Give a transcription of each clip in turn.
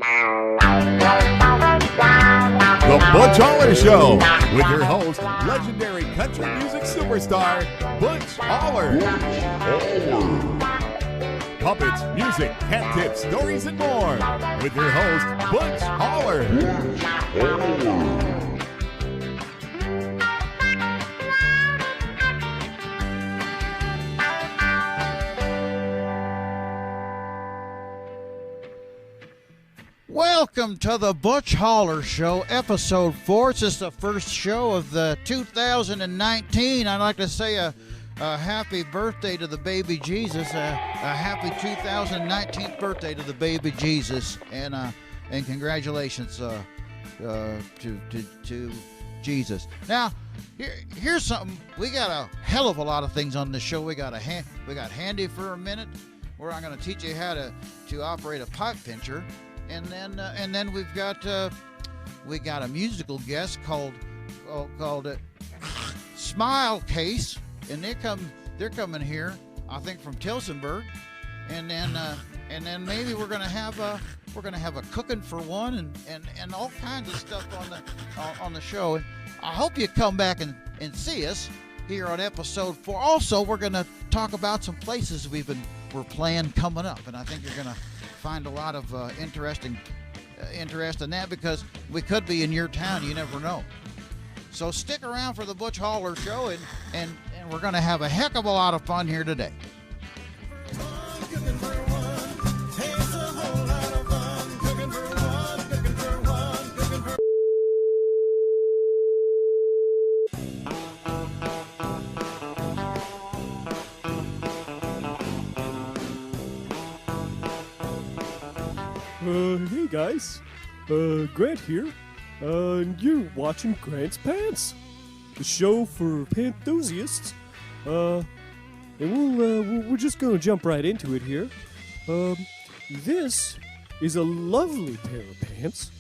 The Butch Holler Show with your host, legendary country music superstar, Butch Holler. Puppets, music, hat tips, stories, and more with your host, Butch Holler. Welcome to the Butch Holler Show, episode 4. This is the first show of the 2019. I'd like to say a happy birthday to the baby Jesus, a happy 2019 birthday to the baby Jesus, and congratulations to Jesus. Now, here's something. We got a hell of a lot of things on this show. We got handy for a minute, where I'm going to teach you how to operate a pipe pincher. And then we've got a musical guest called Smile Case, and they're coming here, I think, from Tilsonburg, and then maybe we're gonna have a cooking for one and all kinds of stuff on the show. And I hope you come back and see us here on episode 4. Also, we're gonna talk about some places we're playing coming up, and I think you're gonna find a lot of interest in that, because we could be in your town. You never know. So stick around for the Butch Holler Show, and we're going to have a heck of a lot of fun here today. Hey guys, Grant here, and you're watching Grant's Pants, the show for pant enthusiasts, and we're just gonna jump right into it here. This is a lovely pair of pants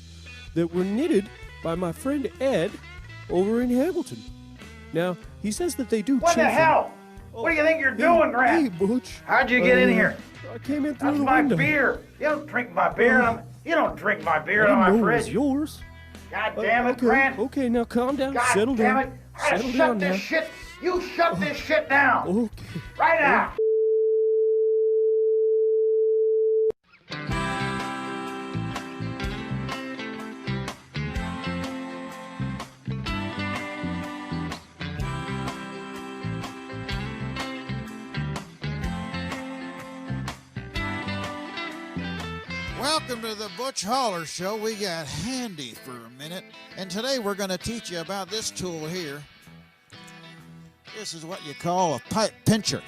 that were knitted by my friend Ed over in Hamilton. Now, he says that they do What the hell? What do you think you're doing, Grant? Hey, Butch. How'd you get in here? I came in through That's the my window. beer. You don't drink my beer. You don't drink my beer out of my It was fridge. yours. God damn it, Okay, Grant. okay, now calm down. God Settle damn down. it. I gotta Settle shut down this now. shit. You shut this shit down. Okay. Right now. Welcome to the Butch Holler Show. We got handy for a minute, and today we're going to teach you about this tool here. This is what you call a pipe pincher.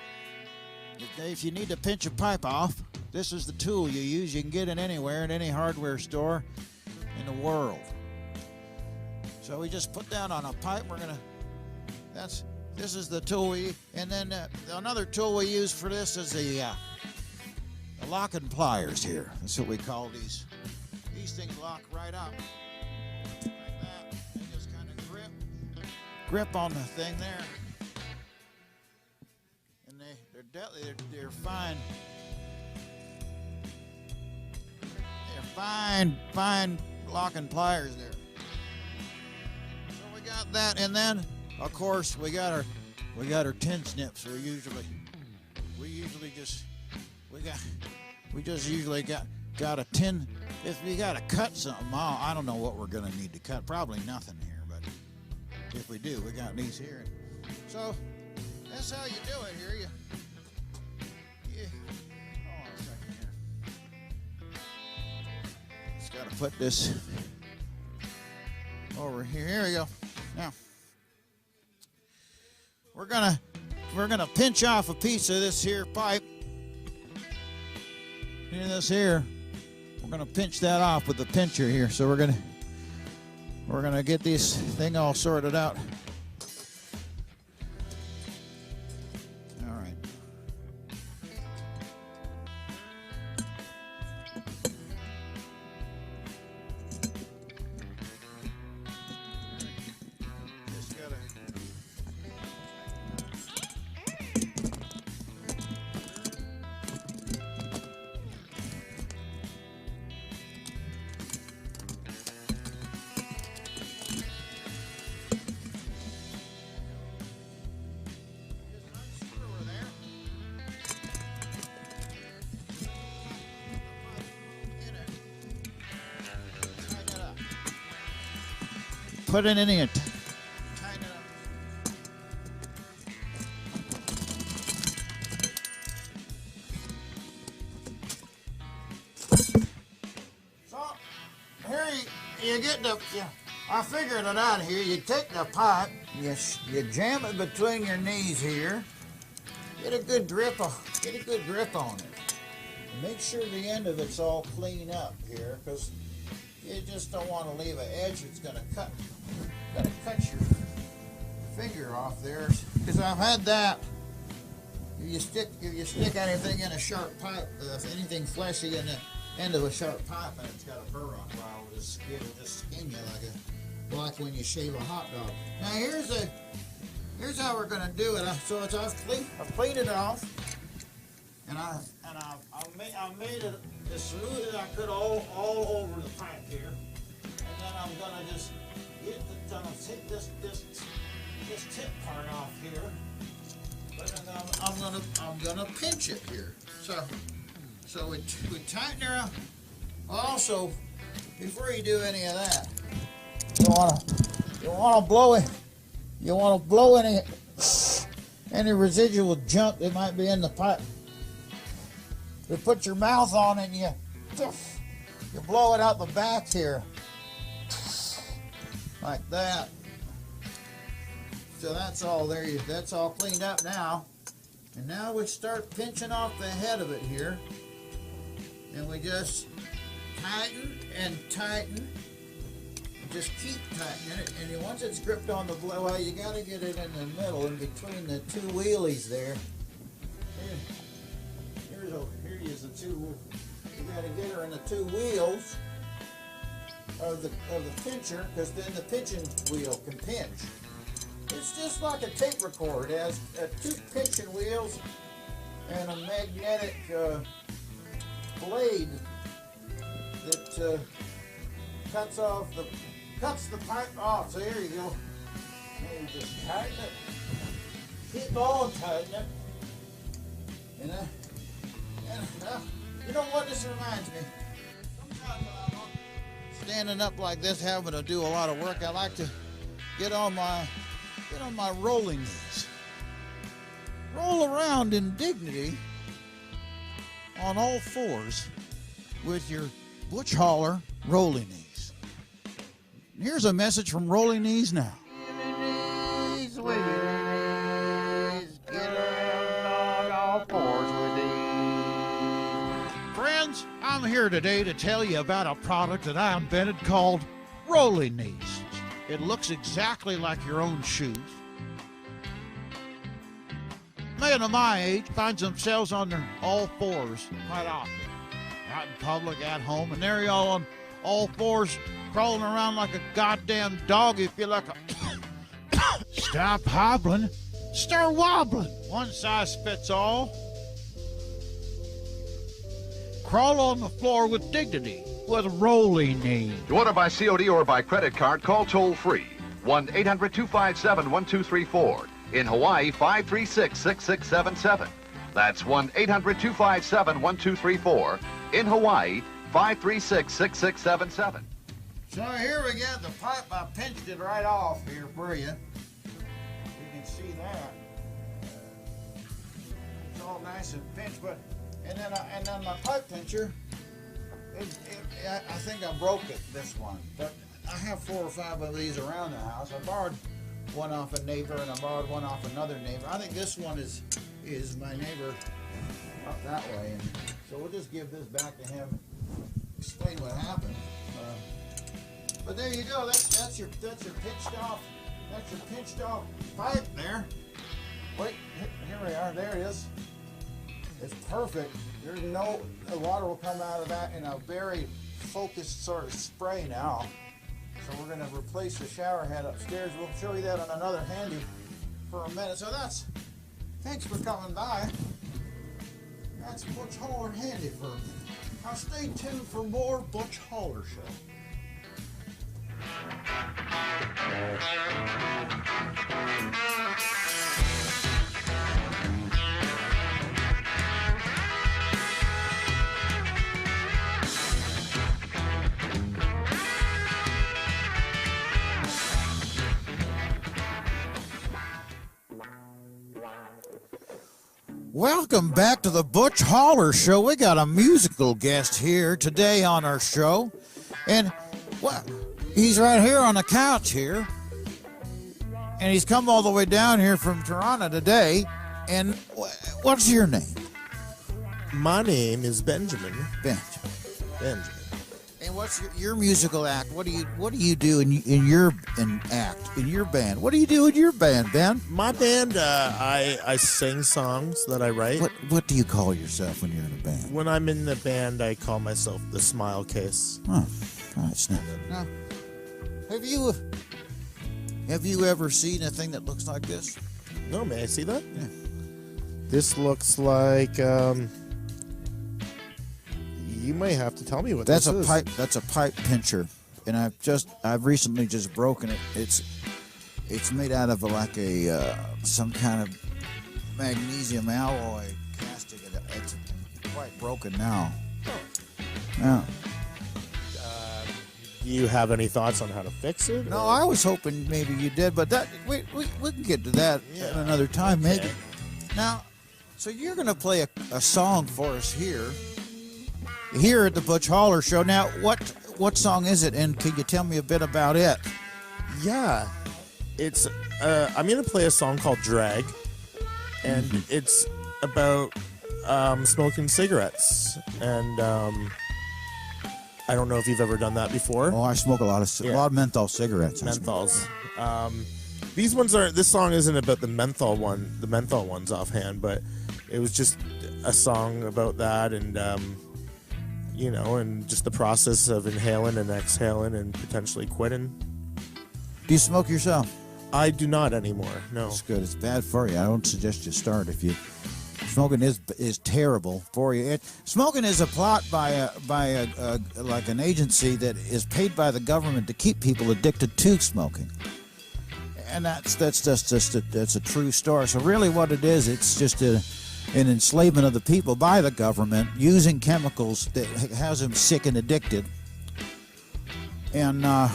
If you need to pinch a pipe off, this is the tool you use. You can get it anywhere, in any hardware store in the world. So we just put down on a pipe. This is the tool and then another tool we use for this is the locking pliers here. That's what we call these. These things lock right up like that, and just kind of grip on the thing there. And they're fine. They're fine locking pliers there. So we got that, and then of course we got our tin snips. We just usually got a tin. If we got to cut something, I don't know what we're gonna need to cut. Probably nothing here, but if we do, we got these here. So that's how you do it here. Hold on a second here. Just gotta put this over here. Here we go. Now we're gonna pinch off a piece of this here pipe. In this here, we're gonna pinch that off with the pincher here. So we're gonna get this thing all sorted out. All right. Just gotta. put it in and tighten it up. So here you get the, I figured it out here. You take the pipe, you jam it between your knees here. Get a good grip on it. And make sure the end of it's all clean up here, because you just don't want to leave an edge that's gonna cut your finger off there. Because I've had that. If you stick anything in a sharp pipe, anything fleshy in the end of a sharp pipe, and it's got a burr on it, well, it'll just skin you like when you shave a hot dog. Now here's how we're gonna do it. I've cleaned it off, and I made it as smooth as I could all over the pipe here. And then I'm gonna just take this tip part off here. But then I'm gonna pinch it here. So we tighten her up. Also, before you do any of that, you wanna blow it. You want to blow any residual junk that might be in the pipe. You put your mouth on it and you blow it out the back here, like that. So that's all there. That's all cleaned up now. And now we start pinching off the head of it here, and we just tighten and tighten. Just keep tightening it, and once it's gripped on the blade, well, you got to get it in the middle, in between the two wheelies there. Here is the two. You got to get her in the two wheels of the pincher, because then the pinching wheel can pinch. It's just like a tape recorder. It has two pinching wheels and a magnetic blade that cuts the pipe off. So here you go. And you just tighten it. Keep on tightening it. And you know what this reminds me? Sometimes when I'm standing up like this, having to do a lot of work, I like to get on my rolling knees. Roll around in dignity on all fours with your Butch Holler rolling knees. Here's a message from Rolling Knees Now. Friends, I'm here today to tell you about a product that I invented called Rolling Knees. It looks exactly like your own shoes. Men of my age finds themselves on their all fours quite often. Out in public, at home, and there you all on all fours, crawling around like a goddamn dog. If you're like a stop hobbling, start wobbling. One size fits all. Crawl on the floor with dignity with Rolling Knees. To order by COD or by credit card, call toll-free 1-800-257-1234. In Hawaii, 536-6677. That's 1-800-257-1234. In Hawaii, 536-6677. So here we got the pipe. I pinched it right off here for you. You can see that. It's all nice and pinched, but and then my pipe pincher. I think I broke it, this one, but I have 4 or 5 of these around the house. I borrowed one off a neighbor, and I borrowed one off another neighbor. I think this one is my neighbor up that way, and so we'll just give this back to him. Explain what happened. But there you go. That's your pinched off pipe there. Wait, here we are. There it is. It's perfect. There's the water will come out of that in a very focused sort of spray now. So we're going to replace the shower head upstairs. We'll show you that on another handy for a minute. So thanks for coming by. That's Butch Holler Handy for me. Now stay tuned for more Butch Holler Show. Welcome back to the Butch Holler Show. We got a musical guest here today on our show. And well, he's right here on the couch here. And he's come all the way down here from Toronto today. And what's your name? My name is Benjamin. Benjamin. And what's your musical act? What do you do in your band? What do you do in your band, Ben? My band, I sing songs that I write. What do you call yourself when you're in a band? When I'm in the band, I call myself the Smile Case. Oh, that's not. Now, have you ever seen a thing that looks like this? No, may I see that? Yeah. This looks like. You may have to tell me what that's this a is. pipe. That's a pipe pincher, and I've recently just broken it. It's made out of some kind of magnesium alloy casting. It's quite broken now. Yeah. Do you have any thoughts on how to fix it? No, I was hoping maybe you did, but we can get to that at another time, maybe. Okay. Now, so you're going to play a song for us here at the Butch Holler Show. Now, what song is it, and can you tell me a bit about it? Yeah, it's. I'm going to play a song called "Drag," and it's about smoking cigarettes. And I don't know if you've ever done that before. Oh, I smoke a lot of menthol cigarettes. Menthols. These ones aren't. This song isn't about the menthol ones offhand, but it was just a song about that, and and just the process of inhaling and exhaling and potentially quitting. Do you smoke yourself? I do not anymore. No. That's good. It's bad for you. I don't suggest you start if you. Smoking is terrible for you. Smoking is a plot by an agency that is paid by the government to keep people addicted to smoking, and that's a true story. So really, what it is, it's just an enslavement of the people by the government using chemicals that has them sick and addicted. And I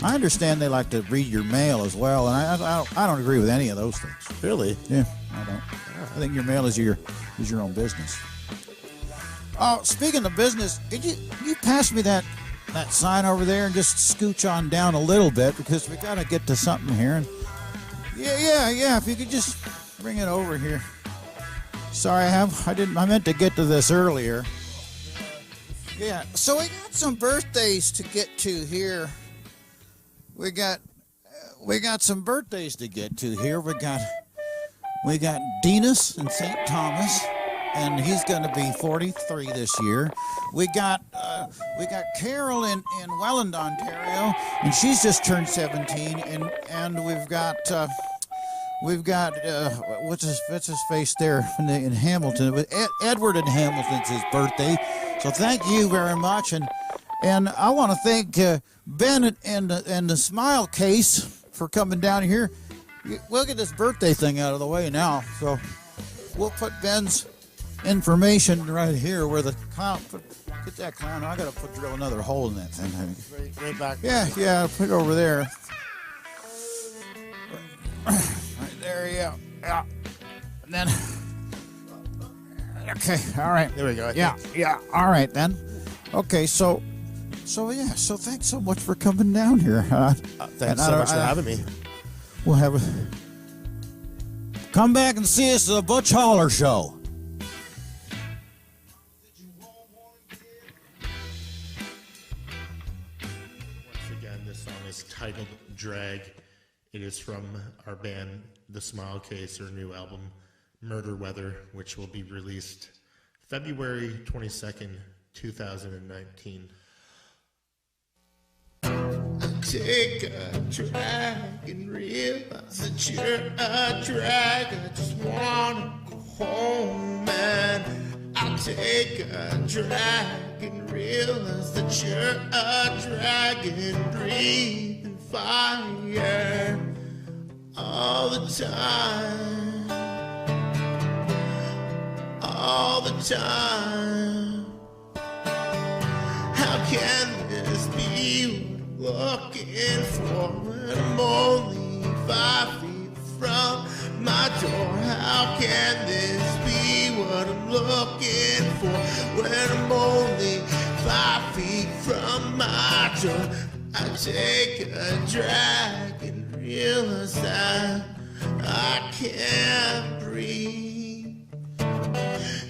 understand they like to read your mail as well, and I don't agree with any of those things. Really? Yeah, I don't. I think your mail is your own business. Oh, speaking of business, could you pass me that sign over there and just scooch on down a little bit, because we got to get to something here. And yeah. If you could just bring it over here. Sorry, I meant to get to this earlier. Yeah. So we got some birthdays to get to here. We got some birthdays to get to here. We got Dinas in St. Thomas, and he's going to be 43 this year. We got Carol in Welland, Ontario, and she's just turned 17. And we've got what's his face there in Hamilton. Edward in Hamilton's his birthday. So thank you very much, and I want to thank Ben and the Smile Case for coming down here. We'll get this birthday thing out of the way now. So we'll put Ben's information right here where the clown. Get that clown. I gotta drill another hole in that thing. Right back. Yeah. Put it over there. Right there. Yeah. And then. Okay. All right. There we go. Yeah. All right then. Okay. So thanks so much for coming down here. Thanks so much for having me. We'll have come back and see us at the Butch Holler Show. Once again, this song is titled "Drag." It is from our band, The Smile Case, their new album, Murder Weather, which will be released February 22nd, 2019. Take a drag and realize that you're a drag. I just wanna go home, and I'll take a drag and realize that you're a drag and breathing fire all the time, all the time. How can this be? Looking for, and I'm only 5 feet from my door. How can this so I take a drag and realize that I can't breathe.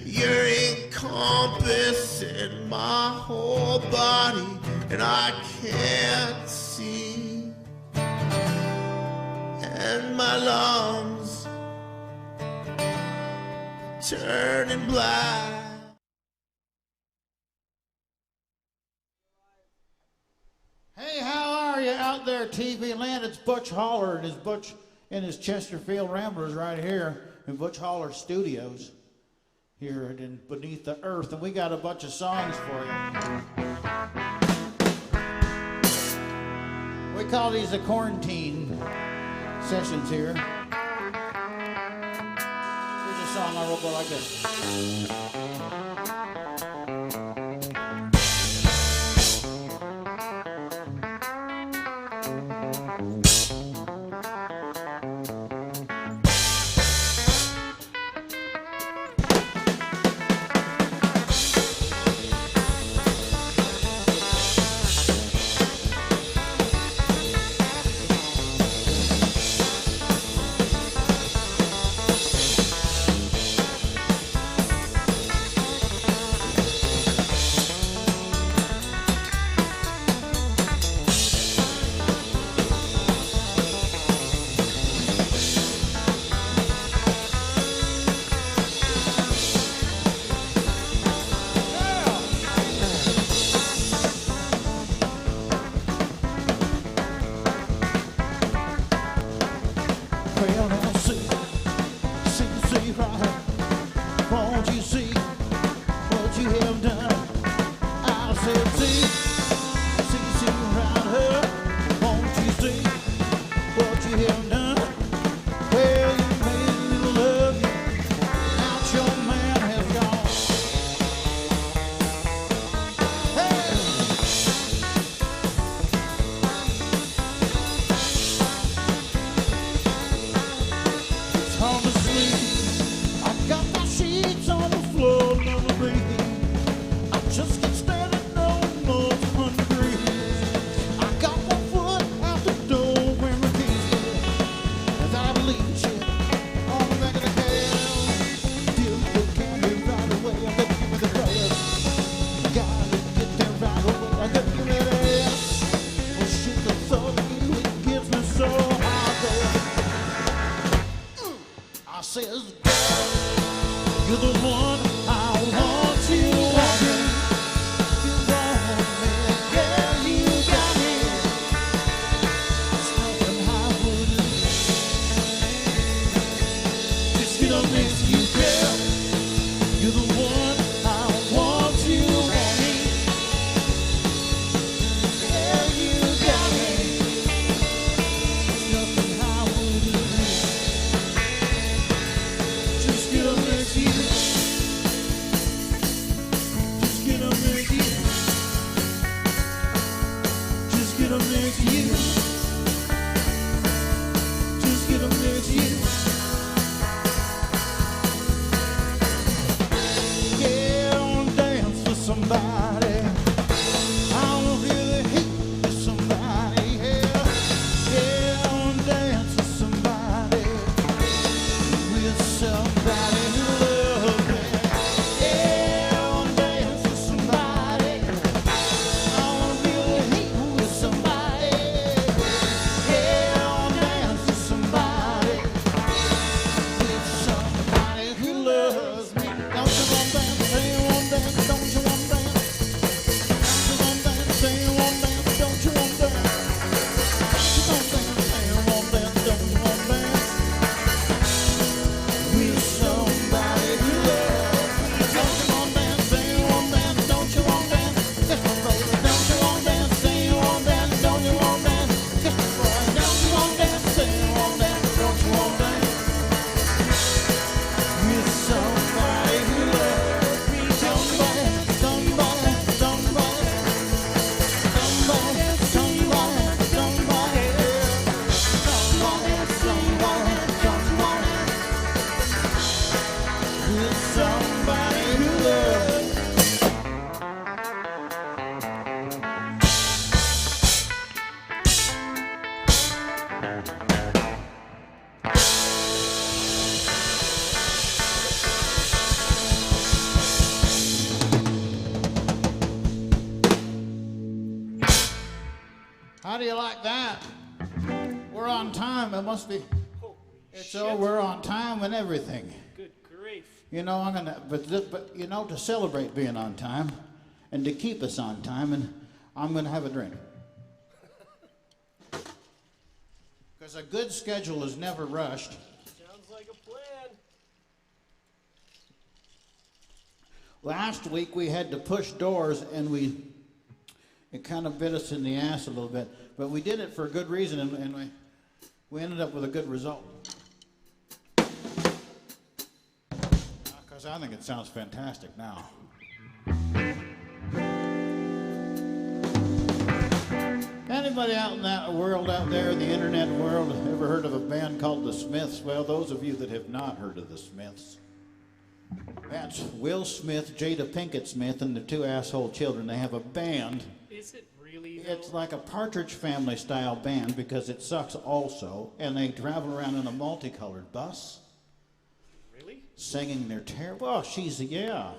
You're encompassing my whole body and I can't see. And my lungs turning black. Hey, how are you out there, TV land? It's Butch Holler and his Butch and his Chesterfield Ramblers right here in Butch Holler Studios here in Beneath the Earth, and we got a bunch of songs for you. We call these the quarantine sessions here. Here's a song I wrote like this. time. It must be. We're on time and everything. Good grief. You know, I'm gonna, but you know, to celebrate being on time, and to keep us on time, and I'm gonna have a drink. Because a good schedule is never rushed. Sounds like a plan. Last week we had to push doors, and it kind of bit us in the ass a little bit, but we did it for a good reason, and we ended up with a good result. Because I think it sounds fantastic now. Anybody out in that world out there, the internet world, ever heard of a band called the Smiths? Well, those of you that have not heard of the Smiths, that's Will Smith, Jada Pinkett Smith, and the two asshole children. They have a band. Is it really? Though? It's like a Partridge Family style band because it sucks also, and they travel around in a multicolored bus. Really? Singing their terrible. Oh, yeah,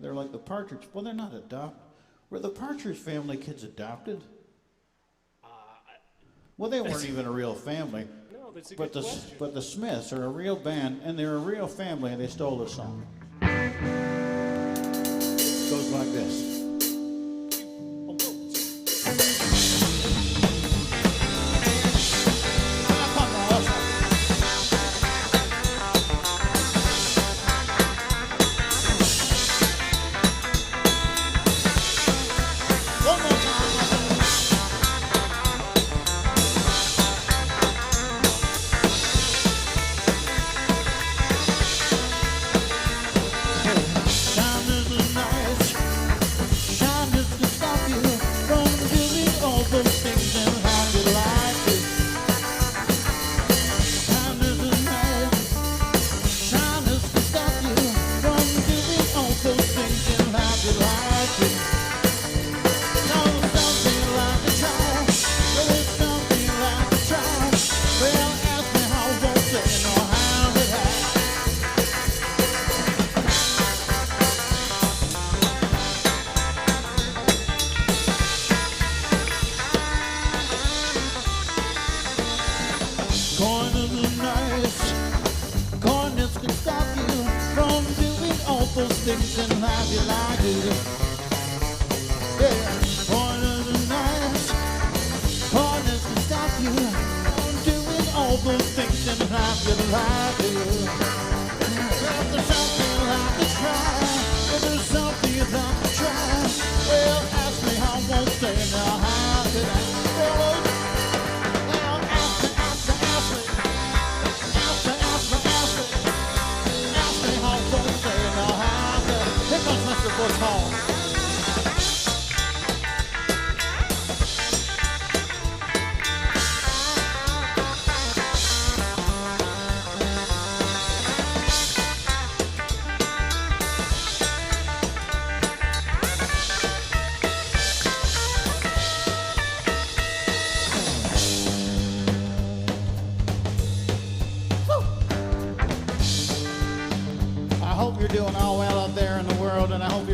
they're like the Partridge. Well, they're not adopted. Were the Partridge Family kids adopted? Well, they weren't even a real family. No, that's a good question. But the Smiths are a real band, and they're a real family, and they stole the song. It goes like this.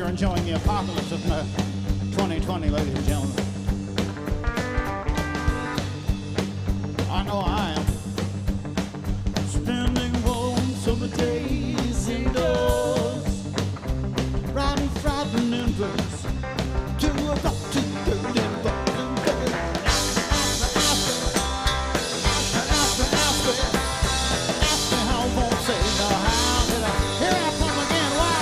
Enjoying the apocalypse of 2020, ladies and gentlemen. I know I am. Spending warm summer days indoors, riding frightened inverts to a buck to ask me how I won't say no. How did I? Here I come again. Why?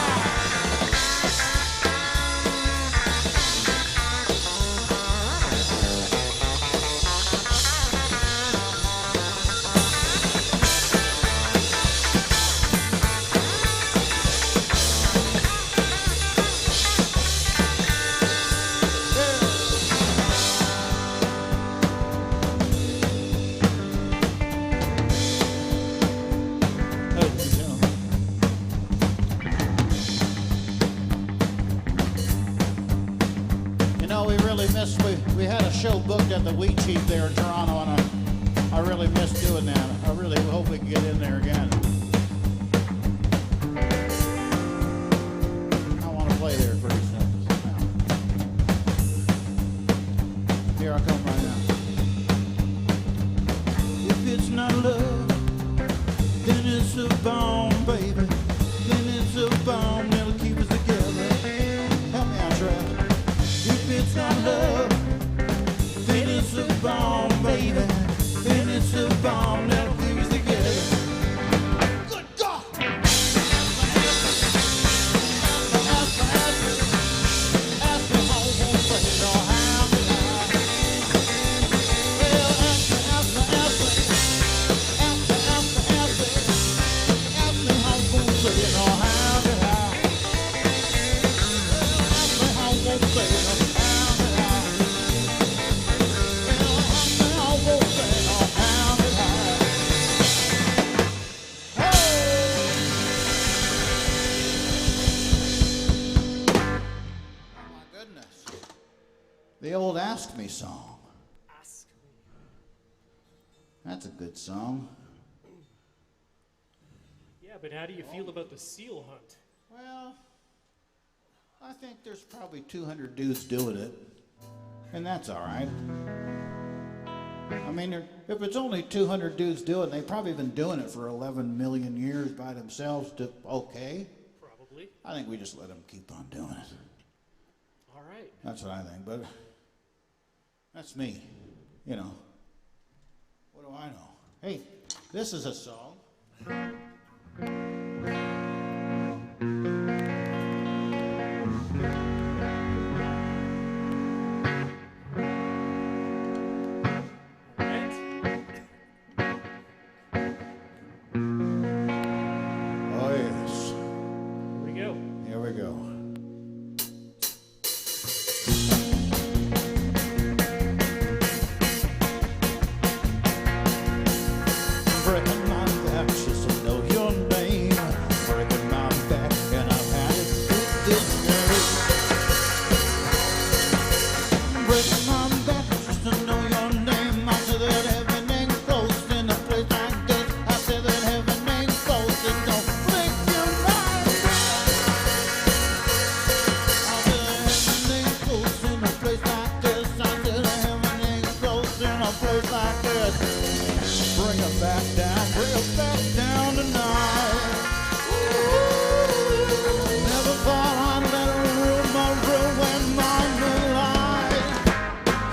We had a show booked at the Wheat Cheap there in Toronto, and I really missed doing that. I really hope we can get in there again. I want to play there pretty soon. Here I come right now. not love, then it's a bomb, baby. Then it's a bomb that'll keep us together. Help me out, Trev. If it's not love, then it's a bomb, baby. Then it's a bomb that'll keep us together. Good God! Ask me how I'm gonna say it or how did I? Well, ask me how I'm gonna say it or how did I? Ask me how I'm gonna say it or how did I? The old Ask Me song. Ask me. That's a good song. Yeah, but how do you feel about the seal hunt? Well, I think there's probably 200 dudes doing it, and that's all right. I mean, if it's only 200 dudes doing it, they've probably been doing it for 11 million years by themselves. Okay. Probably. I think we just let them keep on doing it. All right. That's what I think, but that's me, you know. What do I know? Hey, this is a song. Oh, yes. Here we go. Here we go. Breaking my back just to know your name. Breaking my back and I've had it this day. Breaking my back just to know your name. I said that heaven ain't close in a place like this. I said that heaven ain't close and don't blink your mind. I said heaven ain't close in a place like this. I said heaven ain't close in a place like this. Bring it back down tonight. Never thought I'd let her ruin my moonlight.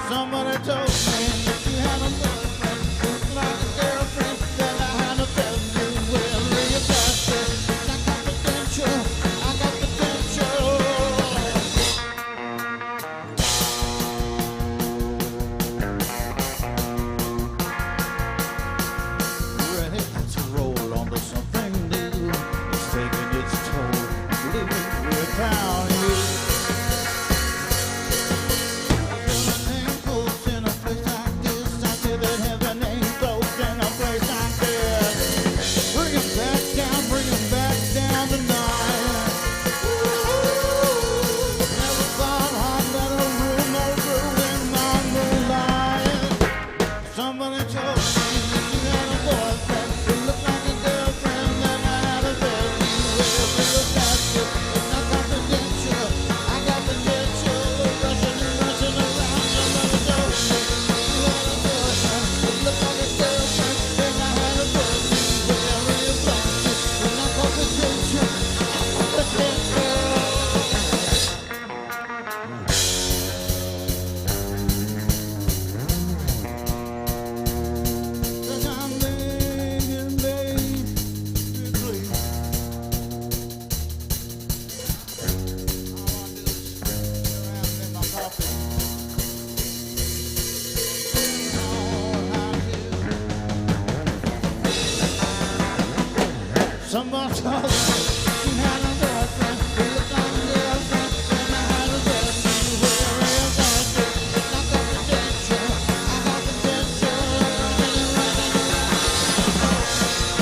Somebody told me that you had a boyfriend, looked like a girlfriend, that I had to tell you will you pass it. I got potential, I got potential. Ready to roll onto something new. It's taking its toll, living without you. Heaven ain't close in a place like this. I say that heaven ain't close in a place like this. Bring it back down tonight. Never thought I'd let a rumor ruin my moonlight. Somebody told me that you had a boyfriend who looked like a girlfriend, and I had to tell you will be a factor. It's not confidential, I got potential. Rushing around, somebody told me that you had a boyfriend who looked like a girlfriend, and I had to tell you will be a factor. It's not confidential, potential. And I'm begging, baby, please. All I do is around in my coffee. Somebody told me you had a boyfriend who looked like a girlfriend, and I had to tell you where real factor. It's not confidential, I got potential. Running around.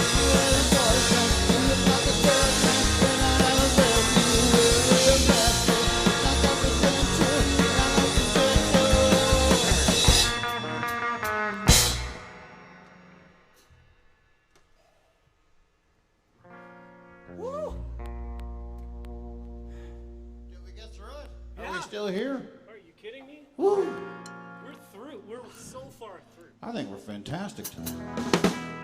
You had a boyfriend who looked like a girlfriend, and I had to tell you where real factor. It's not confidential, I got potential. Woo! Did we get through it? Are we still here? Are you kidding me? Woo! We're through. We're so far through. I think we're fantastic tonight.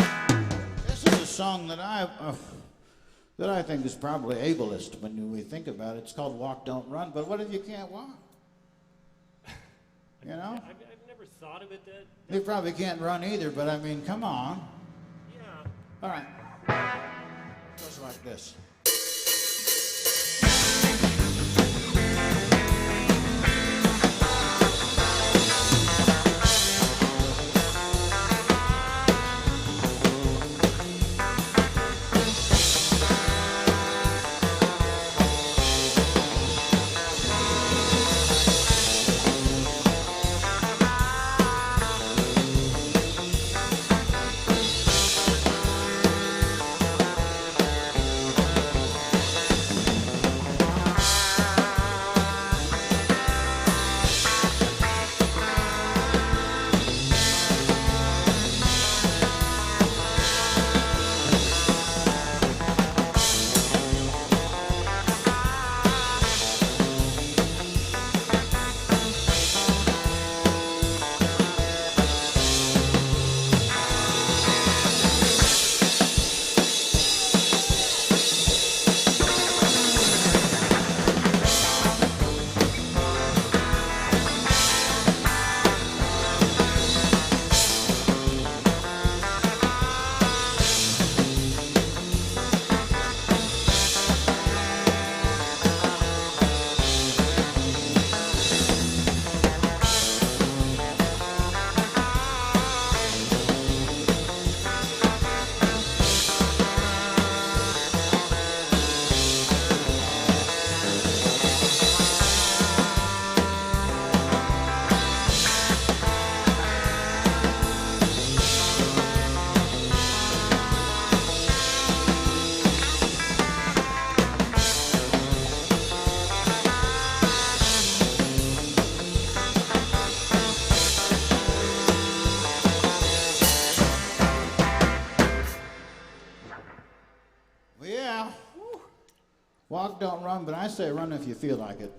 song that I think is probably ableist when we think about it. It's called "Walk Don't Run." But what if you can't walk? You know? I've never thought of it that. You probably can't run either. But I mean, come on. Yeah. All right. Goes like this. Walk, don't run, but I say run if you feel like it.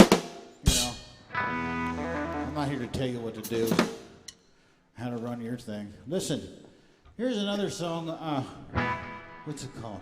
You know, I'm not here to tell you what to do, how to run your thing. Listen, here's another song, what's it called?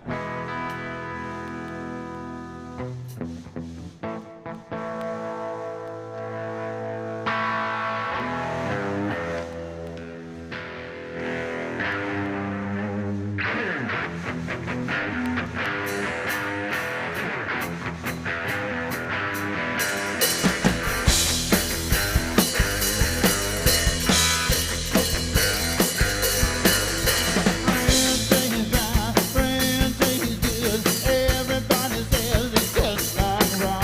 Everybody says it's just like rock.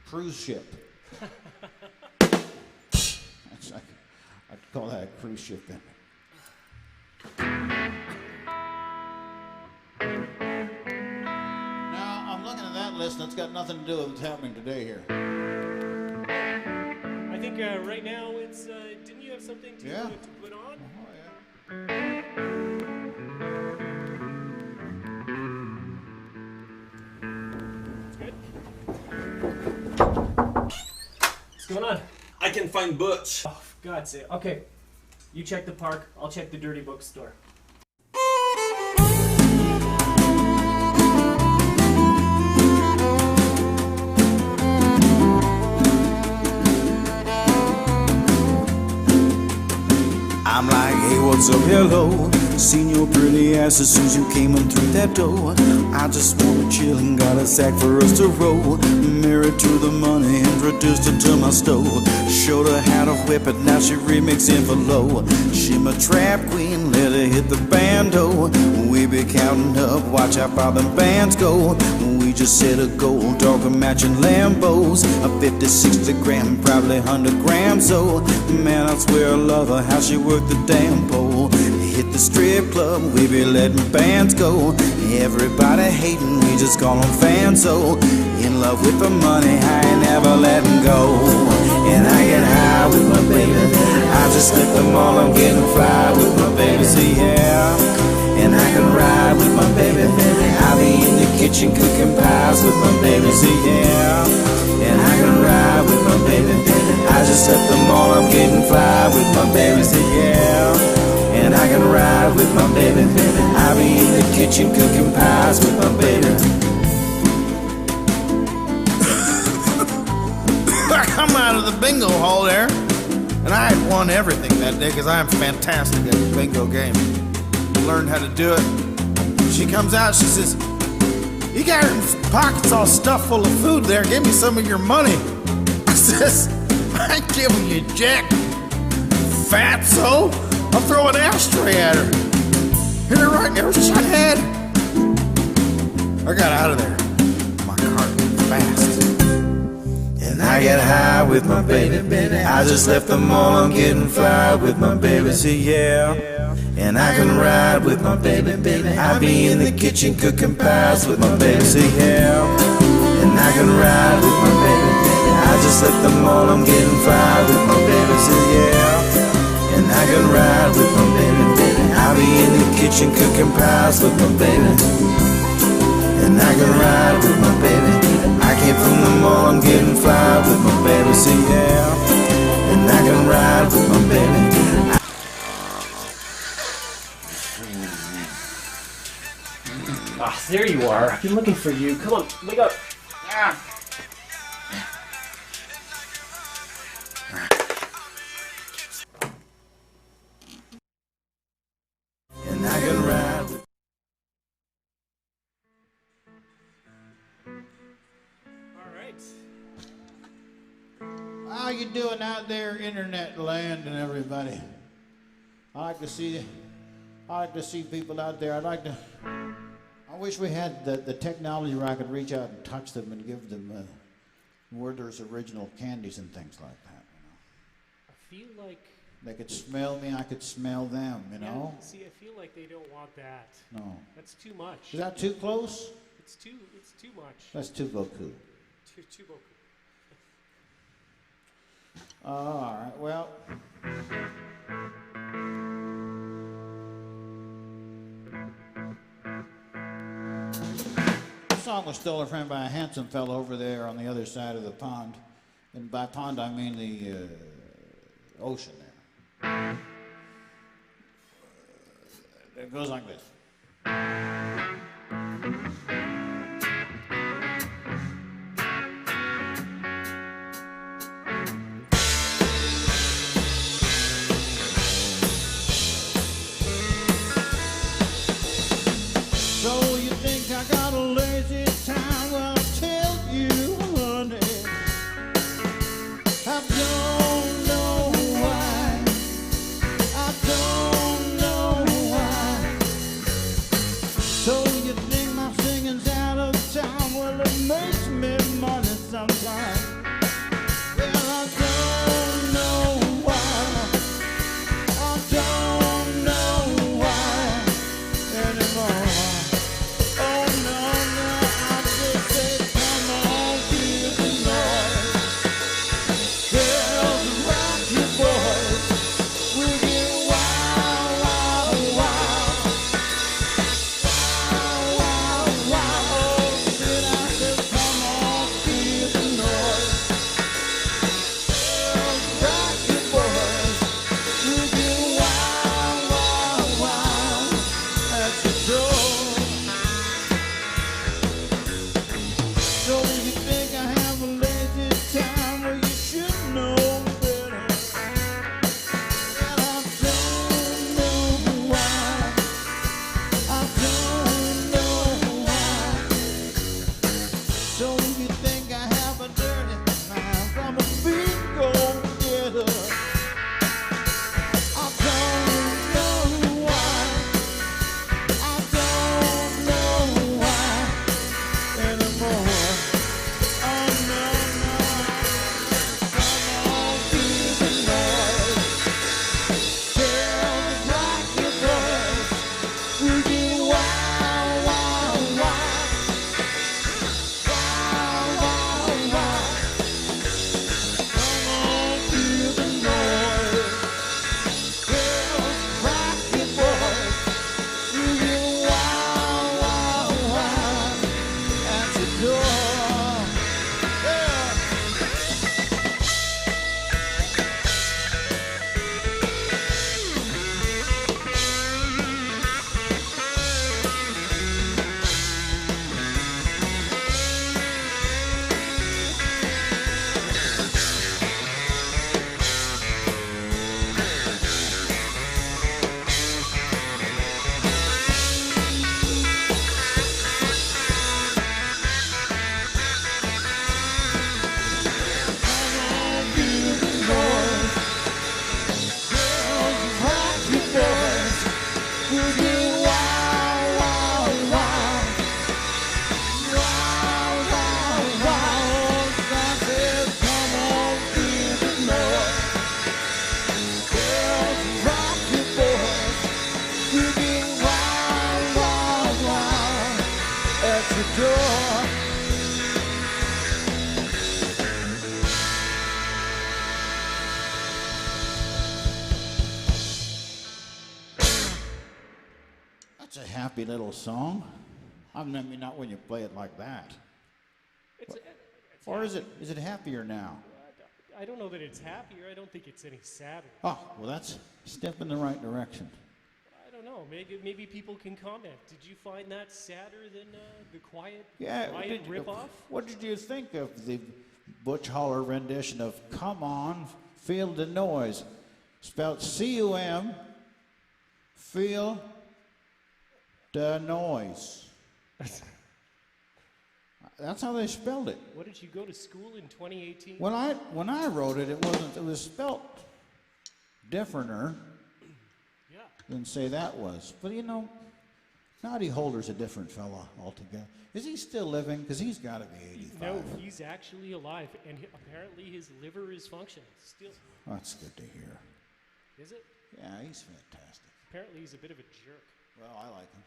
cruise ship. I'd call that a cruise ship then. Now, I'm looking at that list, and it's got nothing to do with what's happening today here. I think right now it's. Didn't you have something to put on? Oh, yeah. What's going on? I can find Butch. Oh, for God's sake. Okay, you check the park. I'll check the dirty bookstore. I'm like, hey, what's up, hello? Seen your pretty ass as soon as you came in through that door. I just wanna chill and got a sack for us to roll. Married to the money, introduced her to my stove. Showed her how to whip it, now she remixing for low. She my trap queen, let her hit the bando. We be counting up, watch how far them bands go. We just set a goal, talking matching Lambos. A 50, 60 gram, probably 100 grams. So, man, I swear I love her, how she worked the damn pole. Hit the strip club, we be letting bands go. Everybody hating, we just call them fans. So, in love with the money, I ain't never letting go. And I get high with my baby, I just split them all, I'm getting fly with my baby. See, yeah. And I can ride with my baby. I'll be in the kitchen cooking pies with my baby. See, yeah. And I can ride with my baby. I just left them all, I'm getting fly with my baby. See, yeah. And I can ride with my baby. I'll be in the kitchen cooking pies with my baby. I come out of the bingo hall there, and I had won everything that day because I am fantastic at the bingo game. Learned how to do it. She comes out, she says, "You got your pockets all stuffed full of food there. Give me some of your money." I says, "I ain't giving you jack, fatso. I'll throw an ashtray at her. Hit her right there, shot head." I got out of there. My car went fast. And I get high with my baby. I just left them all, I'm getting fly with my baby. See, yeah. And I can ride with my baby. I be in the kitchen cooking pies with my baby. See, yeah. And I can ride with my baby. I just left them all, I'm getting fly with my baby. See, yeah. And I can ride with my baby. I be in the kitchen cooking pies with my baby. And I can ride with my baby. I came from the mall, I'm getting fly with my baby. See, yeah. And I can ride with my baby. Ah, there you are. I've been looking for you. Come on, wake up. And I can ride with. All right. How you doing out there, internet land and everybody? I like to see people out there. I wish we had the technology where I could reach out and touch them and give them Werther's original candies and things like that. I feel like. They could smell me, I could smell them, you know? Yeah, see, I feel like they don't want that. No. That's too much. Is that too close? It's too much. That's too beaucoup. Too beaucoup. All right, well. The song was stolen from by a handsome fellow over there on the other side of the pond. And by pond, I mean the ocean there. It goes like this. So you think I got a lazy time? Well, I'll tell you, honey, I don't know why. I don't know why. That's a happy little song. I mean, not when you play it like that. Or is it happier now? I don't know that it's happier. I don't think it's any sadder. Oh, well, that's a step in the right direction. I don't know. Maybe people can comment. Did you find that sadder than the quiet ripoff? What did you think of the Butch Holler rendition of "Come On, Feel the Noise"? Spelled C-U-M. Feel the noise. That's how they spelled it. What did you go to school in 2018? When I wrote it, it wasn't. It was spelt differenter than say that was. But you know, Noddy Holder's a different fella altogether. Is he still living? Because he's got to be 85. No, he's actually alive, and apparently his liver is functioning still. That's good to hear. Is it? Yeah, he's fantastic. Apparently he's a bit of a jerk. Well, I like him.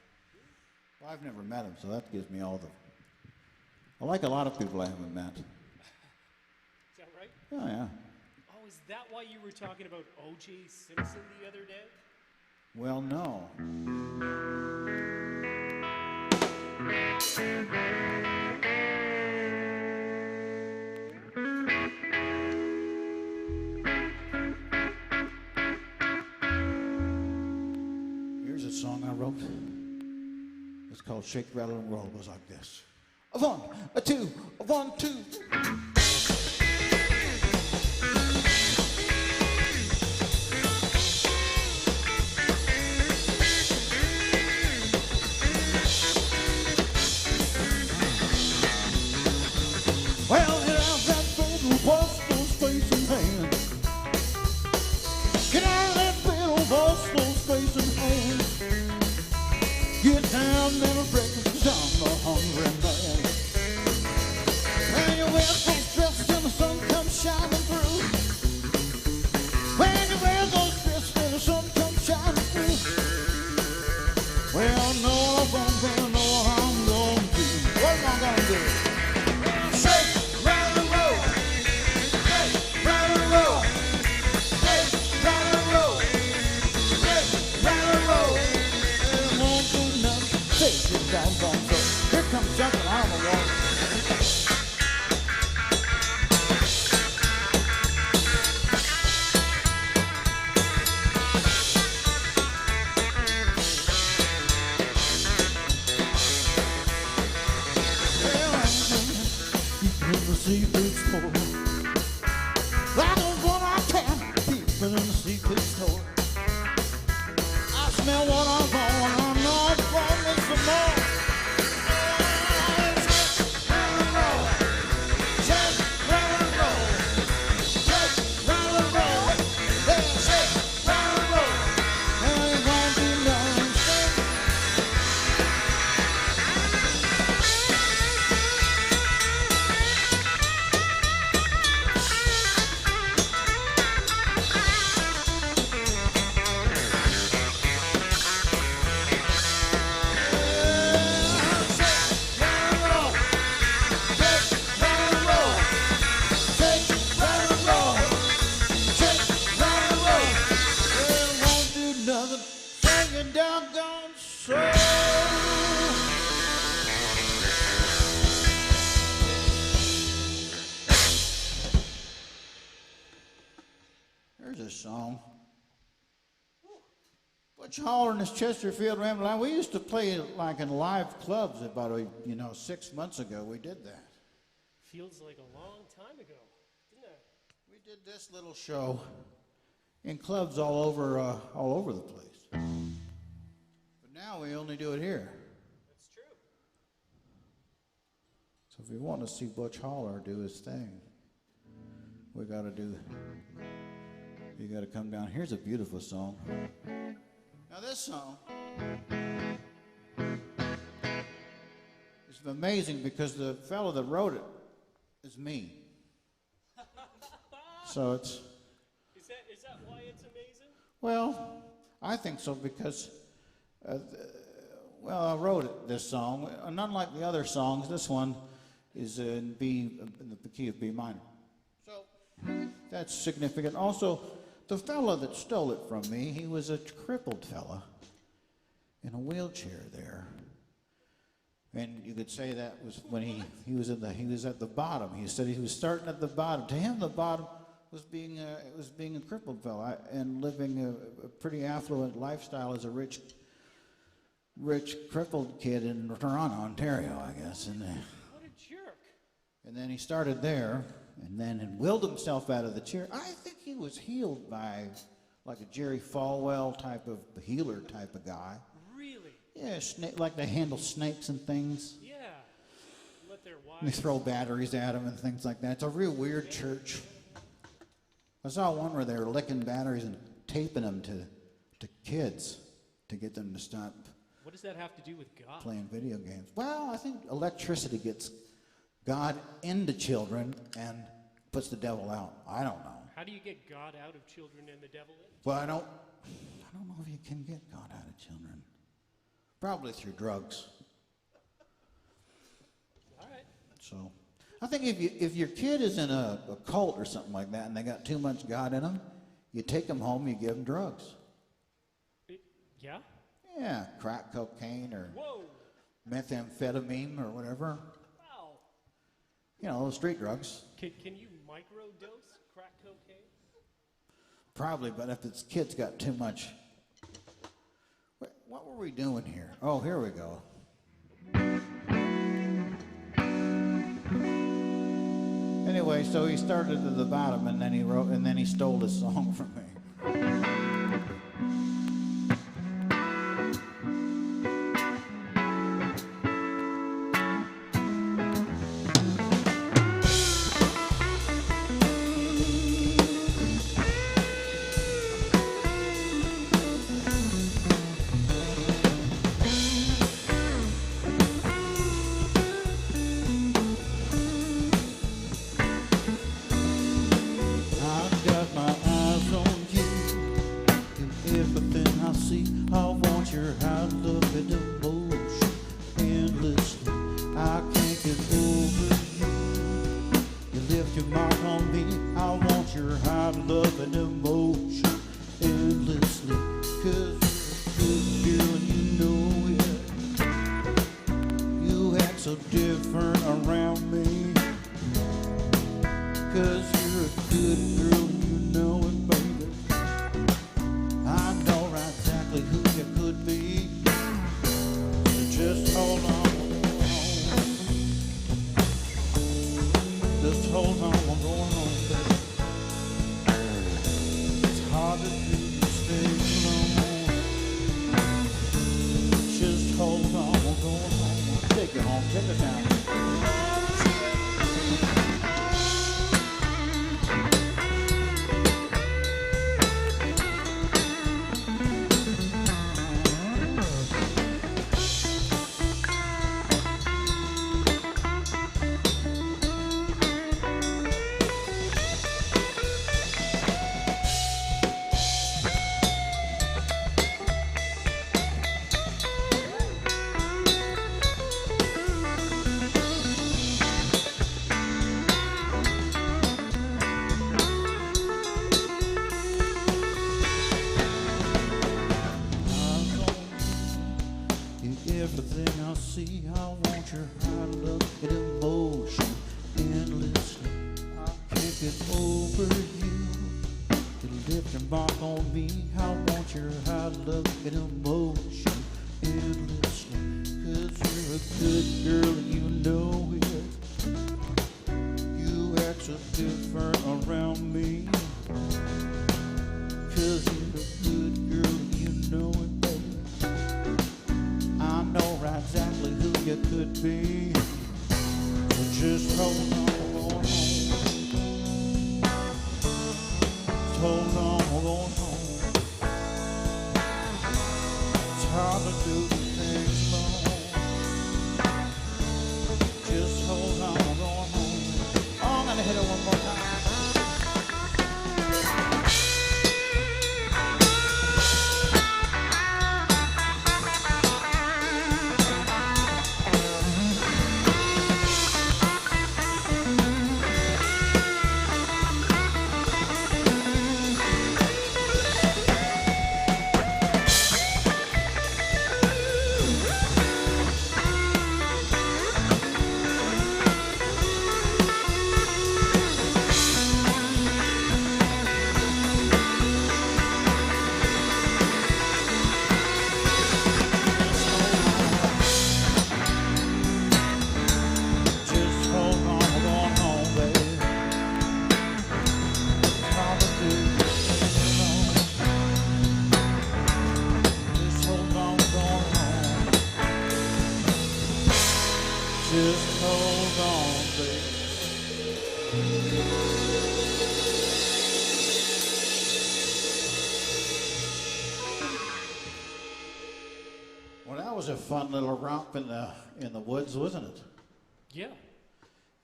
Well, I've never met him, so that gives me all the... I like a lot of people I haven't met. Is that right? Oh, yeah. Oh, is that why you were talking about O.J. Simpson the other day? Well, no. Here's a song I wrote. It's called Shake, Rattle, and Roll. It goes like this. A 1, a 2, a 1, 2. Well, get out that fiddle, bust those face and hands. Get out that fiddle, bust those face and hands. Get down, little breakfast, I'm a hungry man. When you wear those dresses till the sun comes shining through. When you wear those dresses till the sun comes shining through. Well, know what I'm gonna know what I'm gonna do. What am I gonna do? Shake, rattle, and roll. Shake, rattle, and roll. Shake, rattle, and roll. Shake, rattle, and roll. And won't do nothing. Shake it down, don't go. Here comes jumping on the wall. Seafood store. That is what I can. People in the seafood store. I smell what I want. I know I'm going with some more. Shake, rattle, and roll. Shake, rattle, and roll. Shake, rattle, and roll. Hey, shake, rattle, and roll. And it won't do nothing. Doggone soul. There's a song. Butch Holler and his Chesterfield Ramblers. We used to play like in live clubs about 6 months ago. We did that. Feels like a long time ago, didn't it? We did this little show in clubs all over the place. But now we only do it here. That's true. So if you want to see Butch Holler do his thing, you got to come down. Here's a beautiful song. Now this song is amazing because the fellow that wrote it is me. So it's... Is that why it's amazing? Well, I think so because, I wrote this song, and unlike the other songs, this one is in the key of B minor. So that's significant. Also, the fella that stole it from me, he was a crippled fella, in a wheelchair there. And you could say that was when he was at the bottom. He said he was starting at the bottom. To him, the bottom was being a crippled fellow and living a pretty affluent lifestyle as a rich crippled kid in Toronto, Ontario, I guess. And What a jerk. and then he started there, and then willed himself out of the chair. I think he was healed by like a Jerry Falwell type of healer type of guy. Really? Yeah, like they handle snakes and things. Yeah. Let their wives. They throw batteries at them and things like that. It's a real weird church. I saw one where they were licking batteries and taping them to kids to get them to stop What does that have to do with God? playing video games. Well, I think electricity gets God into children and puts the devil out. I don't know. How do you get God out of children and the devil in? Well, I don't know if you can get God out of children. Probably through drugs. All right. So, I think if your kid is in a cult or something like that and they got too much God in them, you take them home, you give them drugs. Yeah? Yeah, crack cocaine or Whoa. methamphetamine or whatever. Wow. You know, those street drugs. Can you microdose crack cocaine? Probably, but if this kid's got too much. What were we doing here? Oh, here we go. Anyway, so he started at the bottom and then he stole this song from me. I've got my eyes on you. In everything I see, I want your high look at emotion endlessly. I can't get over you. You left your mark on me. I want your high love and emotion endlessly. 'Cause you're a good girl and you know it. You act so different around me. 'Cause you're a good girl, you know it, baby. I know right exactly who you could be. So just hold on. Just hold on, I'm going home, baby. It's hard to do these things alone. Just hold on, I'm going home. I'll take you home, take it down. Everything I see, I want your high love and emotion endlessly. I can't get over you. You left your mark on me. I want your high love and emotion endlessly. 'Cause you're a good girl and you know it. You act so different around me. 'Cause you're a good girl and you know it, baby. I know right exactly who you could be. So just hold on, going home. Just hold on, going home. It's hard to do the things alone. Just hold on, going home. Oh, I'm gonna hit it one more time. Well, that was a fun little romp in the woods, wasn't it? Yeah.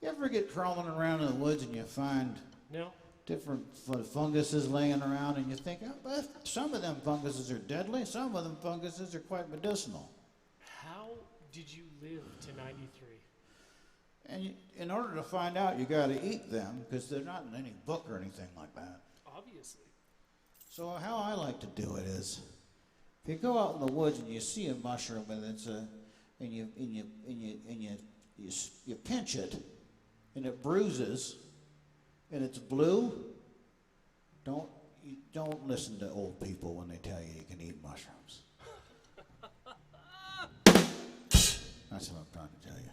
You ever get crawling around in the woods and you find No. different funguses laying around and you think, oh, but some of them funguses are deadly, some of them funguses are quite medicinal. How did you live to 93? And in order to find out, you got to eat them because they're not in any book or anything like that. Obviously. So how I like to do it is, if you go out in the woods and you see a mushroom and you pinch it and it bruises and it's blue, don't listen to old people when they tell you can eat mushrooms. That's what I'm trying to tell you.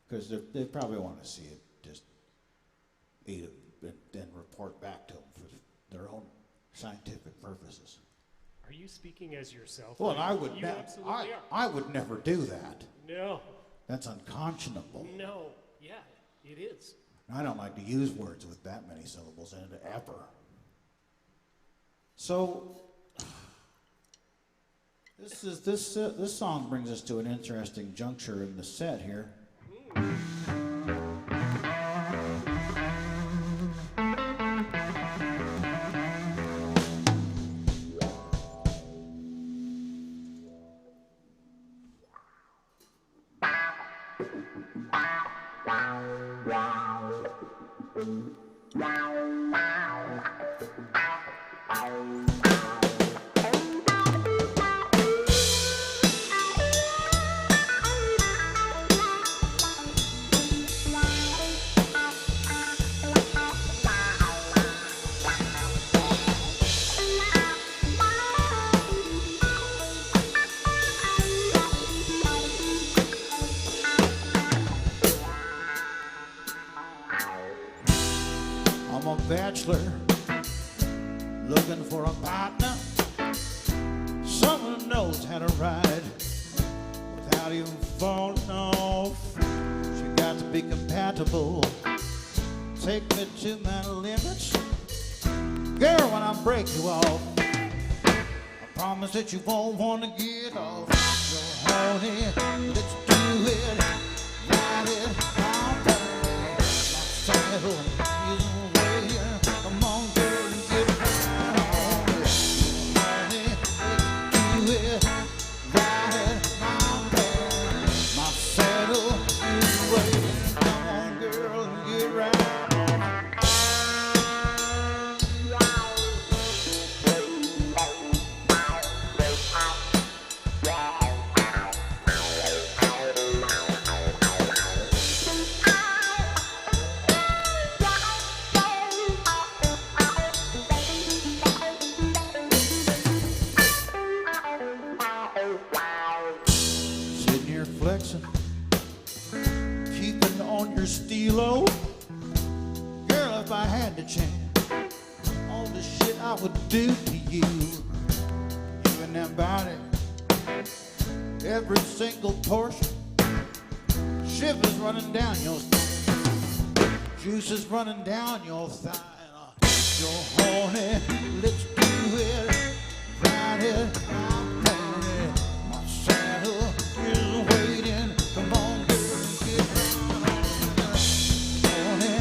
Because they probably want to see it, just eat it, and then report back to them for their own scientific purposes. Are you speaking as yourself? Well, I would never do that. No. That's unconscionable. No. Yeah, it is. I don't like to use words with that many syllables in it ever. So this song brings us to an interesting juncture in the set here. Bachelor, looking for a partner, someone who knows how to ride without even falling off. She got to be compatible, take me to my limits. Girl, when I break you off, I promise that you won't want to get off. So honey, let's do it, ride it, I'll burn it. My saddle is come on, girl, and get right on it. Honey, let's do it, ride it, my man. My saddle is waiting. Come on, girl, and get right on it. Sitting here flexing, keeping on your stilo. Girl, if I had the chance, all the shit I would do to you. You and that body, every single portion. Shivers running down your thigh, juices running down your thigh. You're horny, let's do it, ride it, I'm horny. My saddle is waiting, come on, girl, and get right on it. Horny,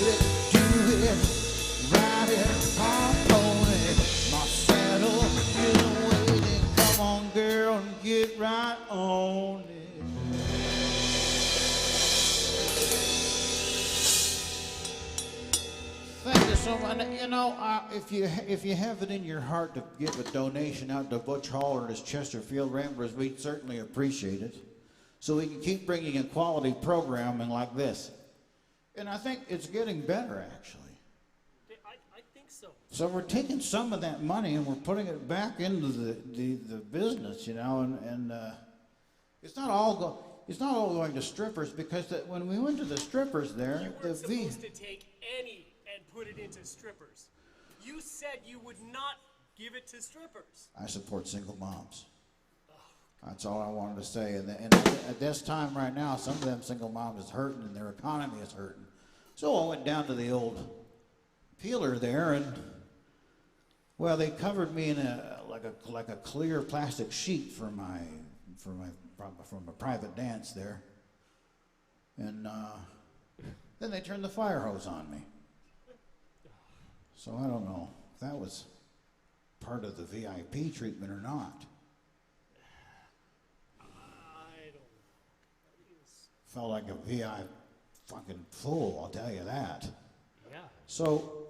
let's do it, ride it, my pony. My saddle is waiting, come on, girl, come on, girl. Get right on it. Thank you So, you know, if you have it in your heart to give a donation out to Butch Holler and his Chesterfield Rambers, we'd certainly appreciate it. So we can keep bringing a quality programming like this. And I think it's getting better, actually. I think so. So we're taking some of that money and we're putting it back into the business, you know, and it's not all going to strippers, because when we went to the strippers there, You weren't supposed to take any and put it into strippers. You said you would not give it to strippers. I support single moms. That's all I wanted to say. And at this time right now, some of them single moms is hurting and their economy is hurting. So I went down to the old peeler there, and well, they covered me in like a clear plastic sheet from a private dance there, and then they turned the fire hose on me. So I don't know if that was part of the VIP treatment or not. I don't know. Felt like a VI fucking fool, I'll tell you that. Yeah. So,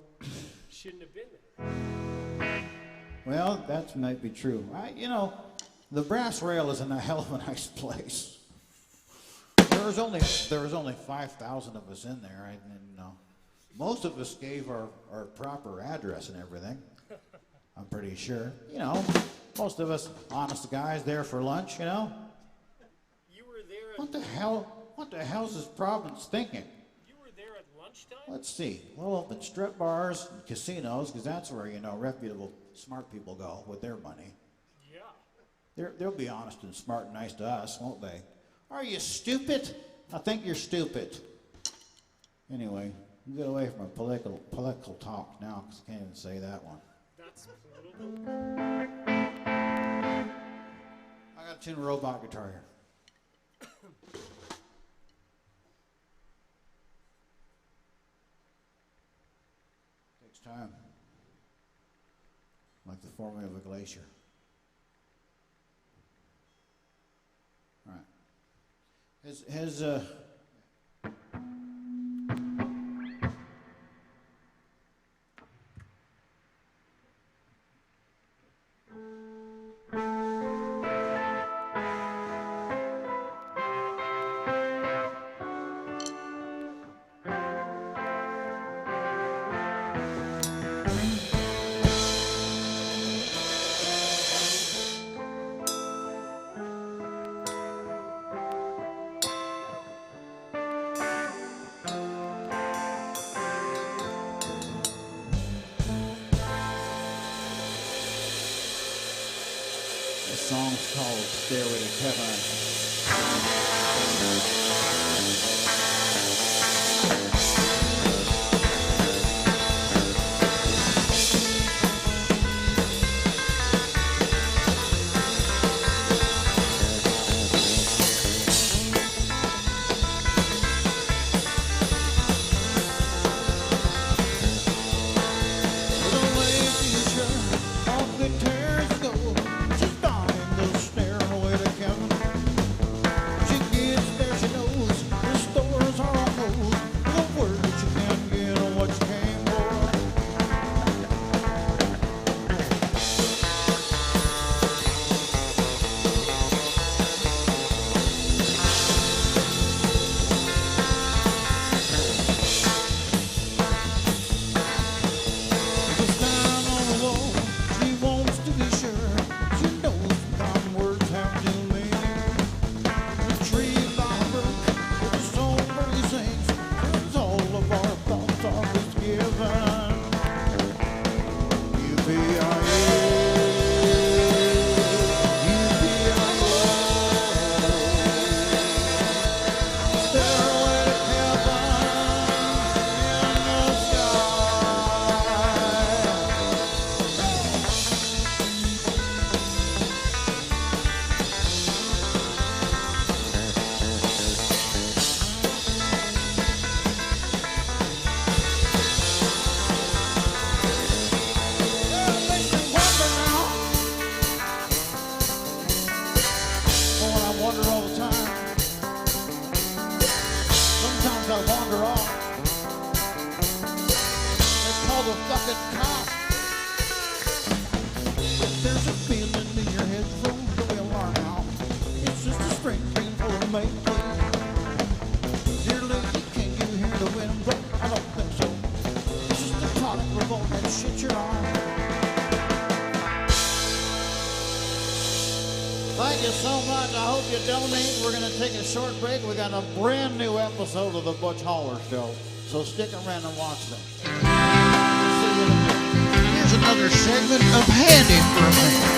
Shouldn't have been there. well, that might be true. You know, the brass rail is in a hell of a nice place. There was only 5,000 of us in there, and most of us gave our proper address and everything. I'm pretty sure. You know, most of us honest guys there for lunch. You know. You were there at What the hell's this province thinking? You were there at lunchtime? Let's see. We'll open strip bars and casinos, because that's where, you know, reputable, smart people go with their money. Yeah. They'll be honest and smart and nice to us, won't they? Are you stupid? I think you're stupid. Anyway, we'll get away from a political talk now, because I can't even say that one. That's political. I got a tune robot guitar here. Takes time. Like the forming of a glacier. All right. Has the song's called Stairway to Heaven. She gets there, she knows the top. There's a feeling in your headphones that we'll learn how. It's just a spring clean for a make clean. Dear lady, can you hear the wind blow? I don't think so. It's just a tonic revolt that shit your arm. Thank you so much. I hope you donate. We're going to take a short break. We got a brand new episode of the Butch Holler Show. So stick around and watch them. See you in a minute. Here's another segment of Handy for a minute.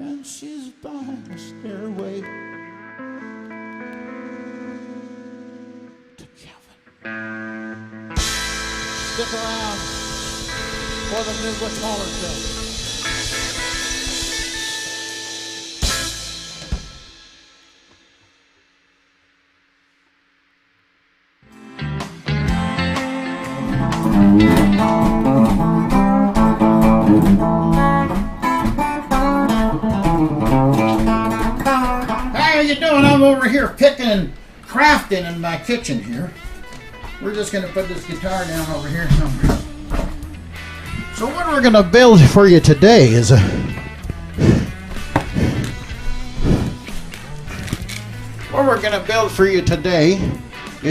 And she's by the stairway to Calvin. Stick around for the new Butch Holler Show. How you doing? I'm over here picking and crafting in my kitchen here. We're just going to put this guitar down over here somewhere. So what we're going to build for you today is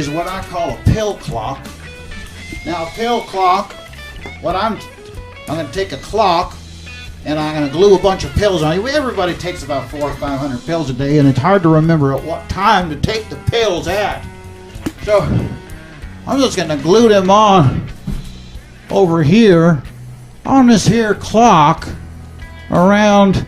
what I call a pill clock. Now a pill clock, I'm going to take a clock and I'm going to glue a bunch of pills on it. Everybody takes about 400 or 500 pills a day, and it's hard to remember at what time to take the pills at. So I'm just going to glue them on over here on this here clock around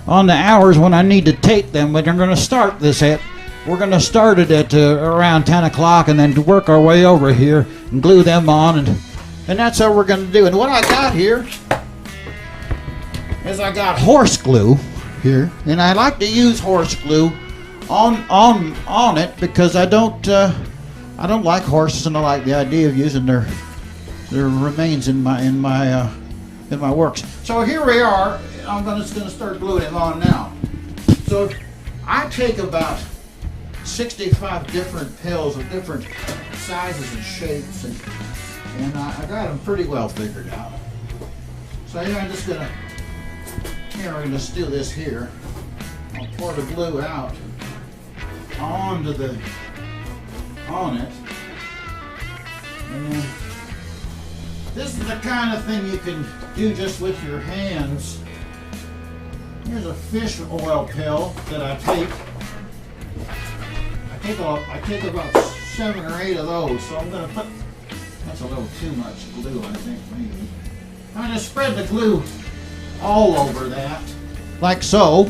on the hours when I need to take them. But I'm going to start this at, we're going to start it at around 10 o'clock and then work our way over here and glue them on. And that's how we're going to do. And what I got here is I got horse glue here, and I like to use horse glue on it because I don't like horses, and I like the idea of using their remains in my works. So here we are. I'm just going to start gluing them on now. So I take about 65 different pills of different sizes and shapes, and I got them pretty well figured out. So here I'm just going to. Here, we're going to just do this here. I'll pour the glue out on it. And then this is the kind of thing you can do just with your hands. Here's a fish oil pill that I take. I take about 7 or 8 of those. So I'm going to put, that's a little too much glue, I think, maybe. I'm going to spread the glue all over that. like so.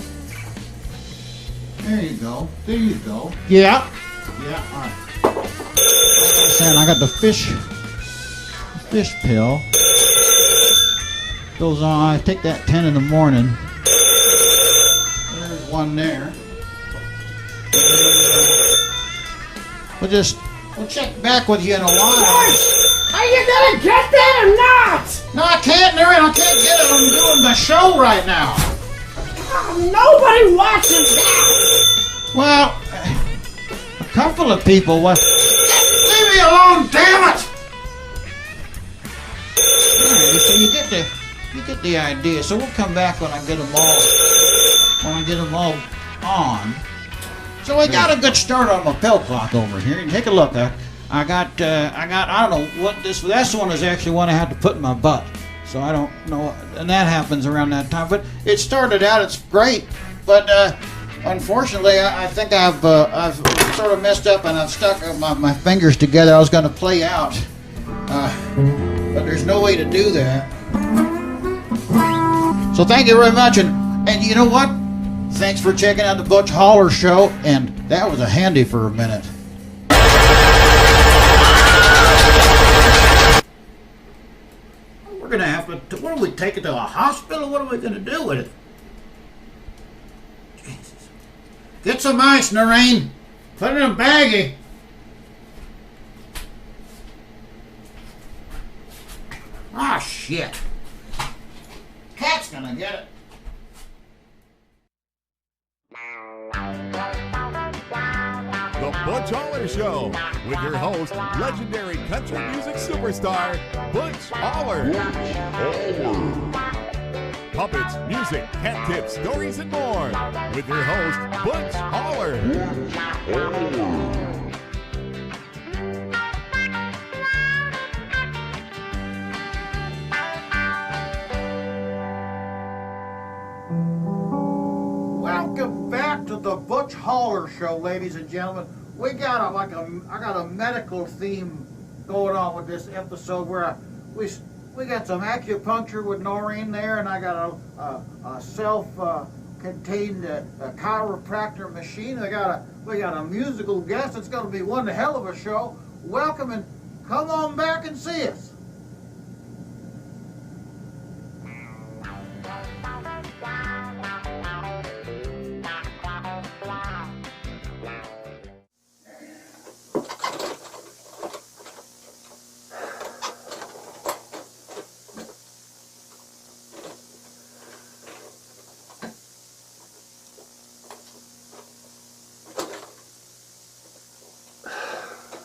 There you go. There you go. Yeah. Yeah. All right. Like I was saying, I got the fish pill. Goes on. I take that 10 in the morning. There's one there. We'll check back with you in a while. Are you gonna get that or not? No, I can't do it. I can't get it. I'm doing the show right now. Nobody watches that. Well, a couple of people. Leave me alone, damn it! Alright, so you get the idea. So we'll come back when I get them all on. So I got a good start on my pill clock over here. Take a look. I got I don't know what this one is actually one I had to put in my butt. So I don't know, and that happens around that time. But it started out, it's great, but unfortunately, I think I've sort of messed up and I've stuck my fingers together. I was going to play out, but there's no way to do that. So thank you very much, and you know what? Thanks for checking out the Butch Holler Show, and that was a handy for a minute. We're gonna have to. What do we take it to a hospital? What are we gonna do with it? Jesus. Get some ice, Noreen. Put it in a baggie. Ah, shit. Cat's gonna get it. The Butch Holler Show with your host, legendary country music superstar, Butch Holler. Puppets, music, cat tips, stories, and more with your host, Butch Holler. Welcome back to the Butch Holler Show, ladies and gentlemen. We got I got a medical theme going on with this episode where we got some acupuncture with Noreen there, and I got a self-contained chiropractor machine. We got a musical guest. It's going to be one hell of a show. Welcome, and come on back and see us.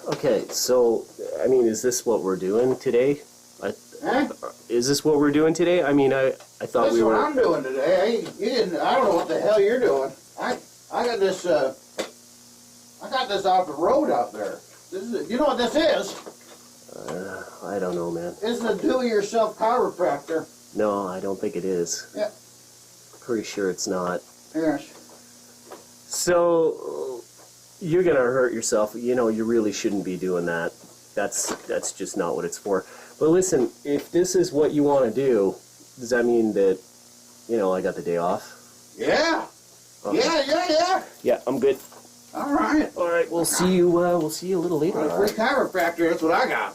Okay, so, I mean, is this what we're doing today? Is this what we're doing today? I mean, I thought we were... That's what I'm doing today. I don't know what the hell you're doing. I got this, off the road out there. You know what this is? I don't know, man. It's a do-it-yourself chiropractor. No, I don't think it is. Yeah. Pretty sure it's not. Yes. So... You're gonna hurt yourself. You know, you really shouldn't be doing that. That's just not what it's for. But listen, if this is what you want to do, does that mean that, you know, I got the day off? Yeah. Okay. Yeah. Yeah, I'm good. All right. All right, we'll see you. We'll see you a little later. Free chiropractor. That's what I got.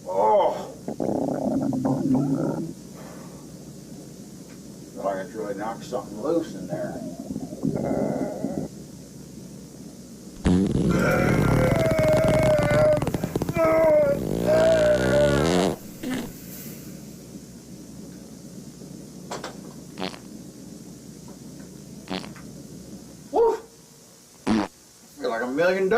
Oh, knock something loose in there. Woo! I feel like $1 million.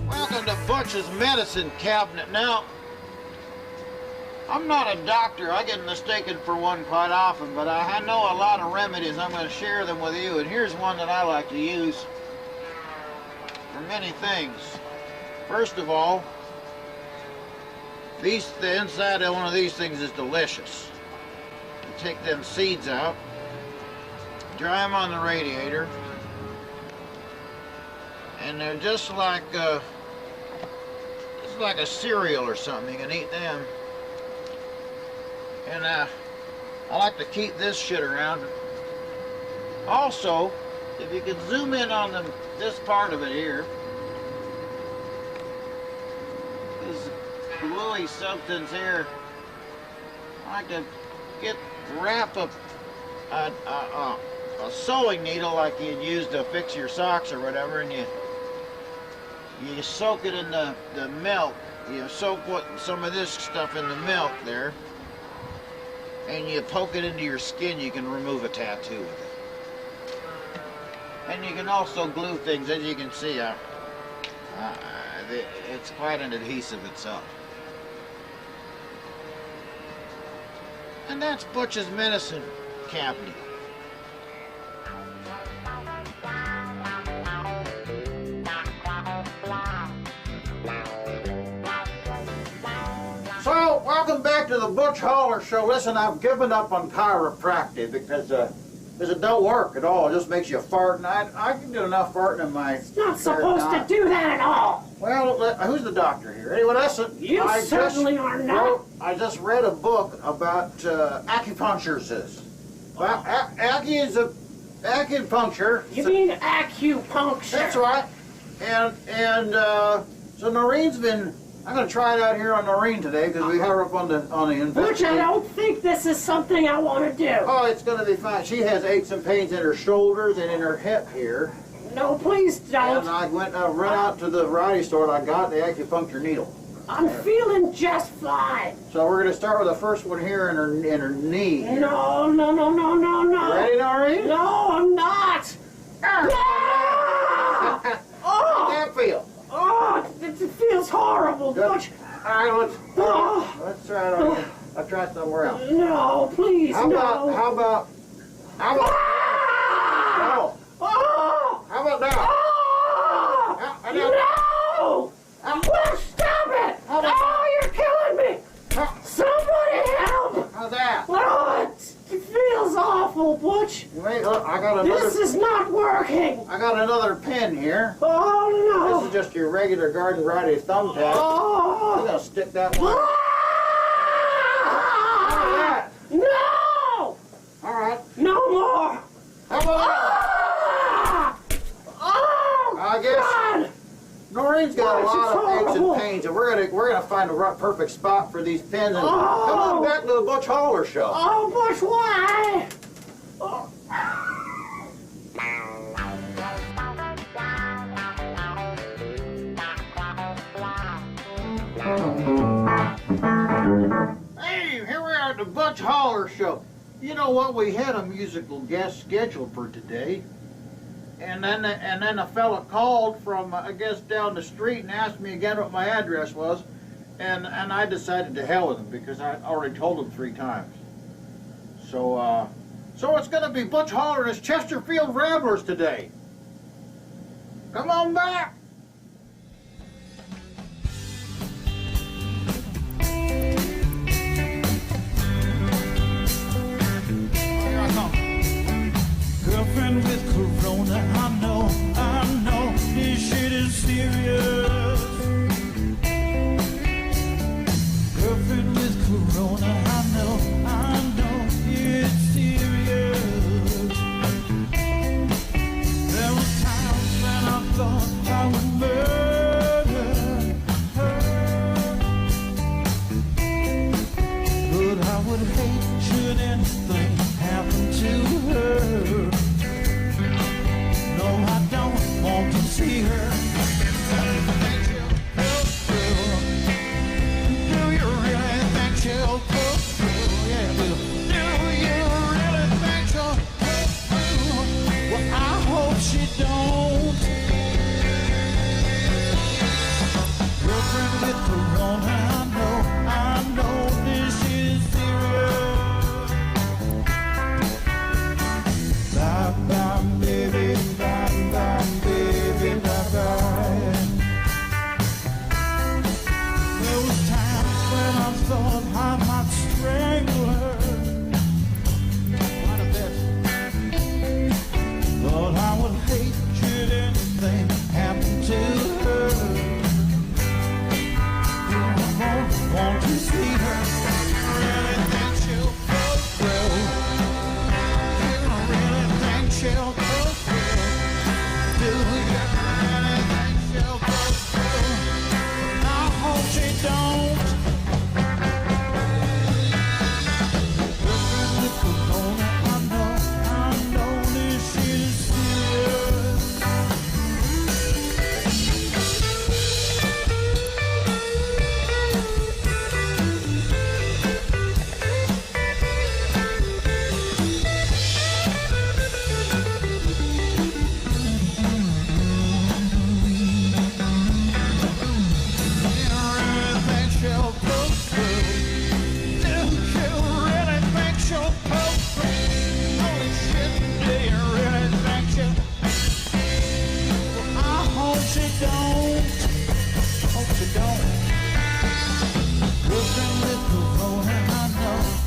Welcome to Butch's medicine cabinet. Now, I'm not a doctor. I get mistaken for one quite often, but I know a lot of remedies. I'm going to share them with you, and here's one that I like to use for many things. First of all, the inside of one of these things is delicious. You take them seeds out, dry them on the radiator, and they're just like it's like a cereal or something. You can eat them. And I like to keep this shit around. Also, if you could zoom in on this part of it here, this gluey substance here, I like to wrap a sewing needle like you'd use to fix your socks or whatever, and you soak it in the milk. You soak some of this stuff in the milk there, and you poke it into your skin. You can remove a tattoo with it. And you can also glue things. As you can see, it's quite an adhesive itself. And that's Butch's medicine cabinet. So, welcome back to the Butch Holler Show. Listen, I've given up on chiropractic because it don't work at all. It just makes you fart, and I can do enough farting in my... It's not supposed to do that at all. Well, who's the doctor here? Anyway, listen. You certainly are not. I just read a book about acupuncturists. Well, acupuncture. You mean acupuncture? That's right. And so Noreen's been... I'm going to try it out here on Noreen today because we have her up on the Butch, I don't think this is something I want to do. Oh, it's going to be fine. She has aches and pains in her shoulders and in her hip here. No, please don't. And I went ran out to the variety store and I got the acupuncture needle. I'm feeling just fine. So we're going to start with the first one here in her knee. No. Ready, Noreen? No, I'm not. How did that feel? Oh, it feels horrible, Butch. All right, let's try it on. I'll try somewhere else. No, please, How about? no. How about now? No! Butch, stop it! Oh, you're killing me! Somebody help! How's that? Oh, it feels awful, Butch. Wait, look, I got another. This is not working. I got another pen here. Oh, no. This is just your regular garden variety thumbtack. Oh. I'm gonna stick that one. Ah! No! All right. No more. How about Ah! Oh, I guess God. Noreen's got a Butch, lot it's of aches and horrible. pains, and we're gonna find the perfect spot for these pens. And Oh. come on back to the Butch Holler Show. Oh, Butch, why? Oh. Hey, here we are at the Butch Holler Show. You know what? We had a musical guest scheduled for today, and then a fella called from I guess down the street and asked me again what my address was, and I decided to hell with him because I already told him 3 times. So it's gonna be Butch Holler and his Chesterfield Ramblers today. Come on back. Girlfriend with corona, I know, this shit is serious. Girlfriend with corona, would hate should anything happen to her. No, I don't want to see her. Do you really think she'll pull through? Yeah, do you really think she'll pull through? Well, I hope she don't. Girlfriend with Corona, I know this is serious. Bye bye, baby, bye bye, baby, bye bye. There was times when I thought I might strangle her. What a bit. Thought I would hate should anything happen to her. Want to see her? Really think she'll pull through? You really think she'll pull through? Do you really think she'll pull through? I hope she don't. Girlfriend with Corona,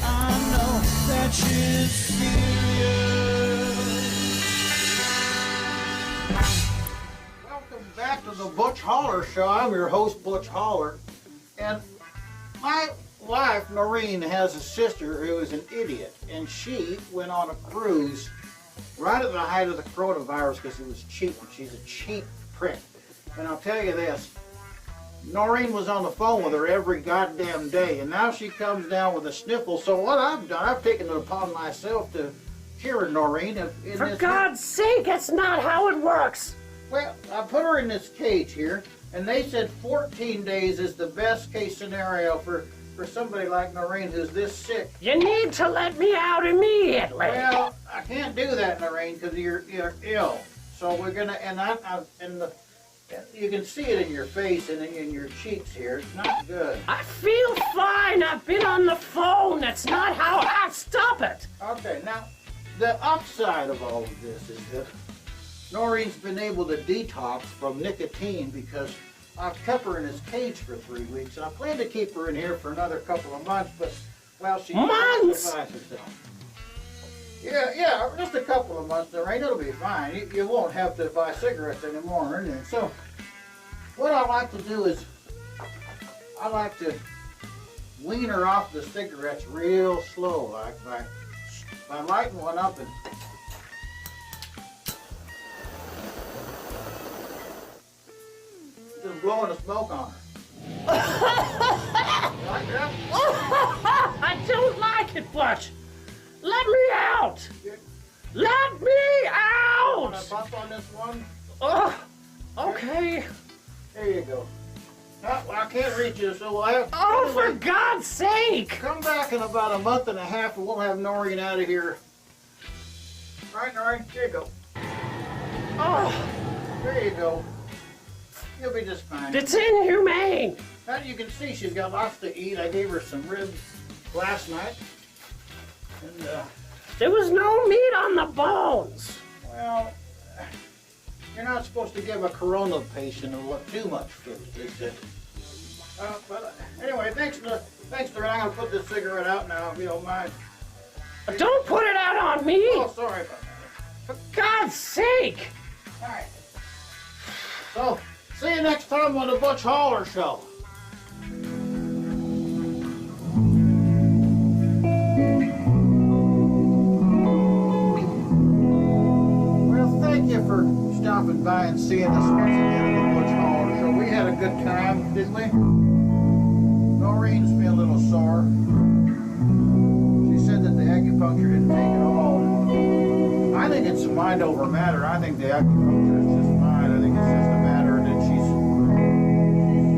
I know this is serious. Welcome back to the Butch Holler Show. I'm your host, Butch Holler. And my wife, Noreen, has a sister who is an idiot. And she went on a cruise right at the height of the coronavirus because it was cheap. And she's a cheap prick. And I'll tell you this. Noreen was on the phone with her every goddamn day. And now she comes down with a sniffle. So what I've done, I've taken it upon myself to cure Noreen. For God's sake, that's not how it works. Well, I put her in this cage here, and they said 14 days is the best case scenario for somebody like Noreen who's this sick. You need to let me out immediately. Well, I can't do that, Noreen, because you're ill. So we're gonna, you can see it in your face and in your cheeks here. It's not good. I feel fine. I've been on the phone. That's not how I stop it. Okay, now the upside of all of this is that Noreen's been able to detox from nicotine because I've kept her in this cage for 3 weeks, and I plan to keep her in here for another couple of months, but, well, she months? can't herself. Yeah, just a couple of months, Noreen, it'll be fine. You won't have to buy cigarettes anymore. And so, what I like to do is, I like to wean her off the cigarettes real slow, like by lighting one up and just blowing the smoke on her. Like that? I don't like it, Butch. Let me out. Let me out. Want to bump on this one? Oh, okay. There you go. I can't reach you, so we'll have to... Oh, for God's sake! Come back in about a month and a half, and we'll have Noreen out of here. Right, Noreen? Here you go. Oh, there you go. You'll be just fine. It's inhumane. Now you can see she's got lots to eat. I gave her some ribs last night. And, there was no meat on the bones. Well, you're not supposed to give a corona patient too much food. But anyway, thanks, Noreen. I'm going to put this cigarette out now, if you don't mind. Don't put it out on me. Oh, sorry about that. For God's sake. All right. So, see you next time on the Butch Holler Show. Well, thank you for stopping by and seeing us once again on the Butch Holler Show. We had a good time, didn't we? Noreen's been a little sore. mind over matter. I think the acupuncture is just fine. I think it's just a matter that she's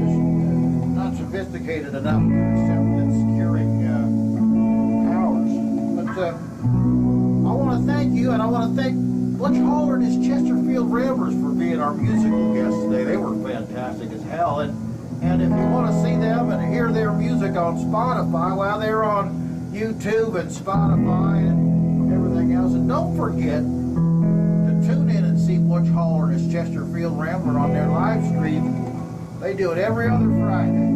just not sophisticated enough to accept its curing powers. But I want to thank you, and I want to thank Butch Holler and his Chesterfield Rambers for being our musical guests today. They were fantastic as hell. And if you want to see them and hear their music on Spotify, well, they're on YouTube and Spotify and everything else. And don't forget to tune in and see Butch Holler and his Chesterfield Rambler on their live stream. They do it every other Friday.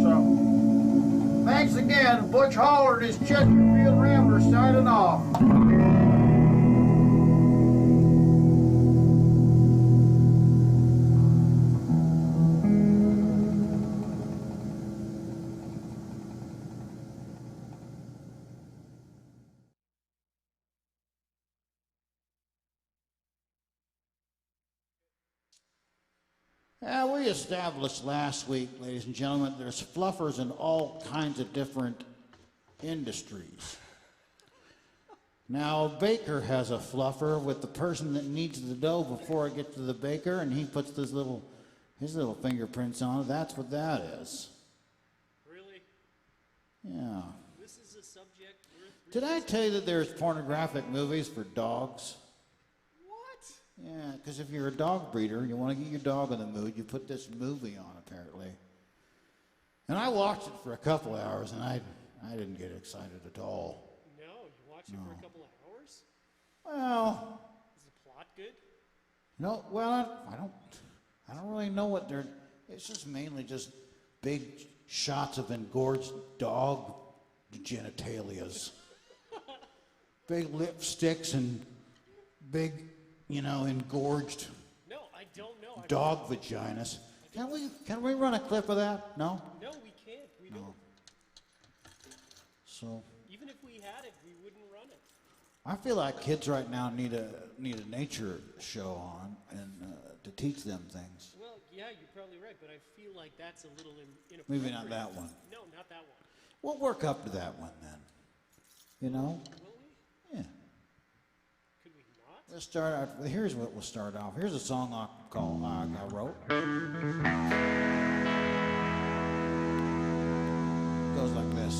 So, thanks again, Butch Holler and his Chesterfield Rambler signing off. We established last week, ladies and gentlemen, there's fluffers in all kinds of different industries. Now, a baker has a fluffer with the person that kneads the dough before it gets to the baker, and he puts his little fingerprints on it. That's what that is. Really? Yeah. This is a subject worth... Did I tell you that there's pornographic movies for dogs? Yeah, because if you're a dog breeder, you want to get your dog in the mood, you put this movie on, apparently. And I watched it for a couple hours, and I didn't get excited at all. No, you watched it for a couple of hours? Well... Is the plot good? No, well, I don't really know what they're... It's just mainly just big shots of engorged dog genitalias. Big lipsticks and big... engorged dog vaginas. Can we run a clip of that? No? No, we can't. We don't. So even if we had it, we wouldn't run it. I feel like kids right now need a nature show on and to teach them things. Well, yeah, you're probably right, but I feel like that's a little inappropriate. Maybe not that one. No, not that one. We'll work up to that one then. Will we? Yeah. Let's start out. Here's what we'll start off. Here's a song I wrote. Goes like this.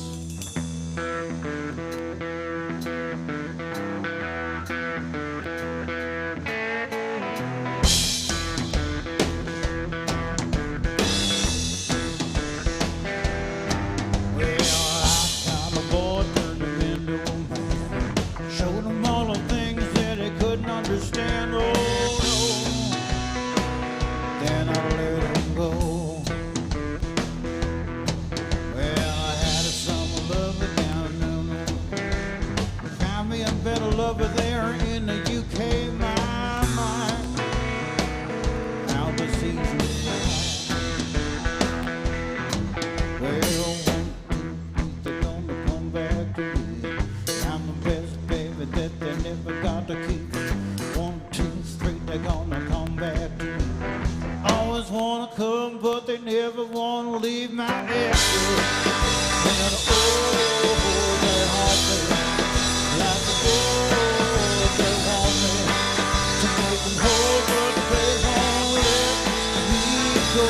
Understand, oh no, then I let him go. Well, I had a summer lover down there, found me a better lover there in the UK, my mind. Now the season's fly. Well, they're gonna come back to me. I'm the best baby that they never got to keep. They're gonna come back to me. Always wanna come, but they never wanna leave my head. And oh, they haunt me like they want me to make them whole, but they won't let me go.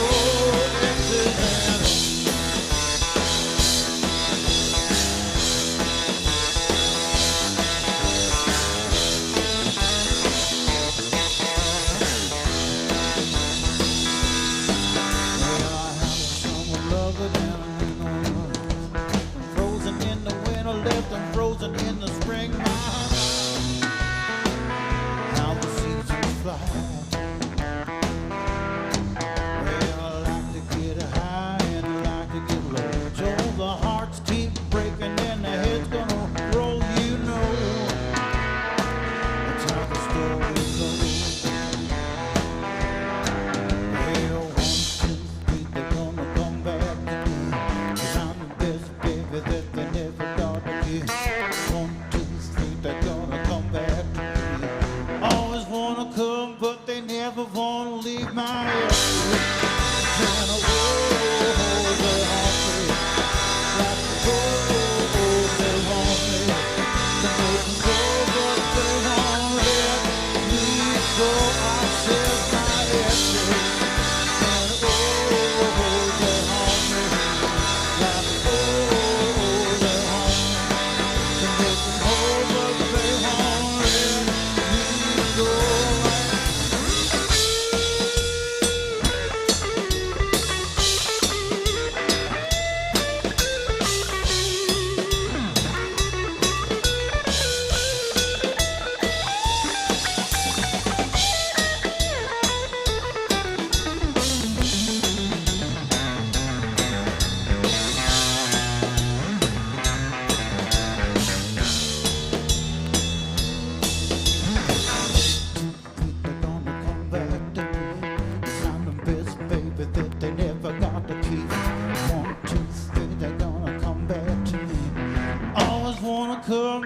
Frozen in the spring, how the seasons fly. Well, I like to get high and I like to get low. So the hearts keep breaking and the head's gonna roll, you know. That's how the story goes. Well, 1, 2, 3, they're gonna come back to me. 'Cause I'm the best baby that they never got to give. 1, 2, 3,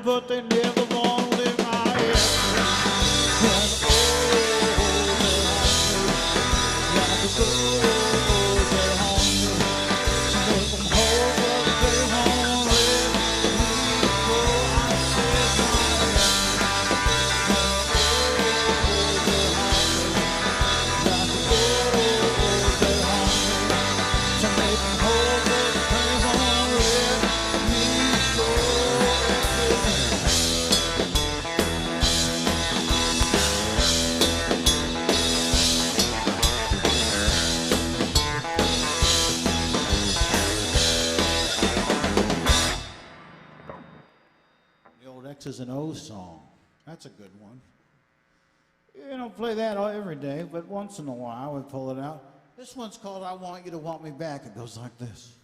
But they never want to live my head. X's and O's song. That's a good one. You don't play that every day, but once in a while we pull it out. This one's called I Want You to Want Me Back. It goes like this.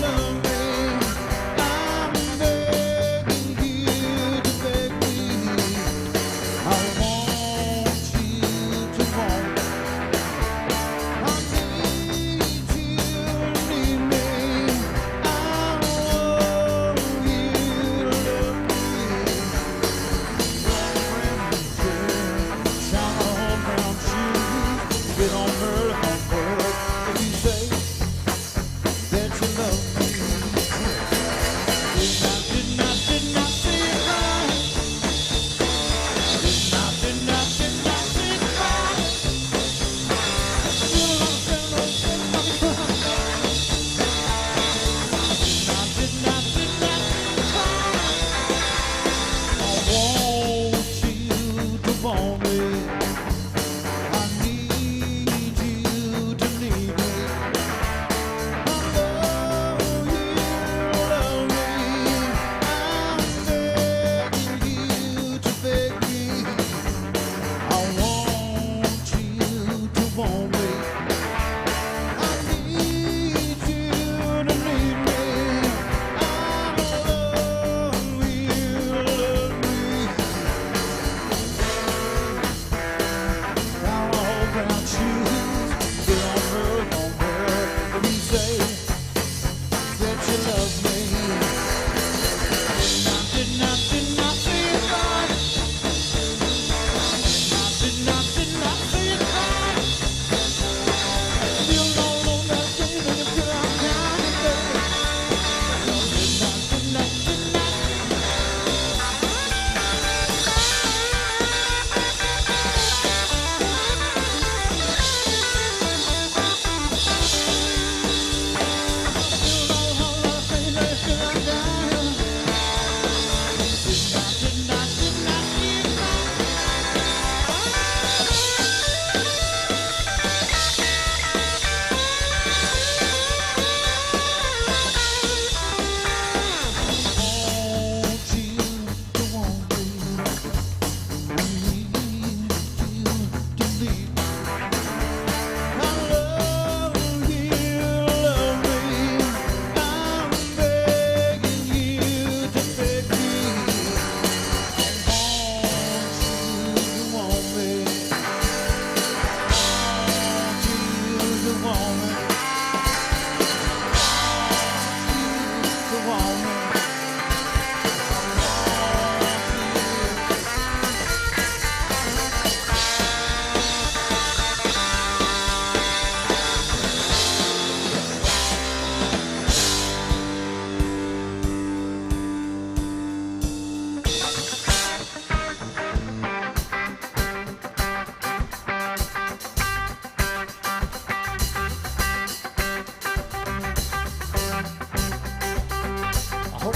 Love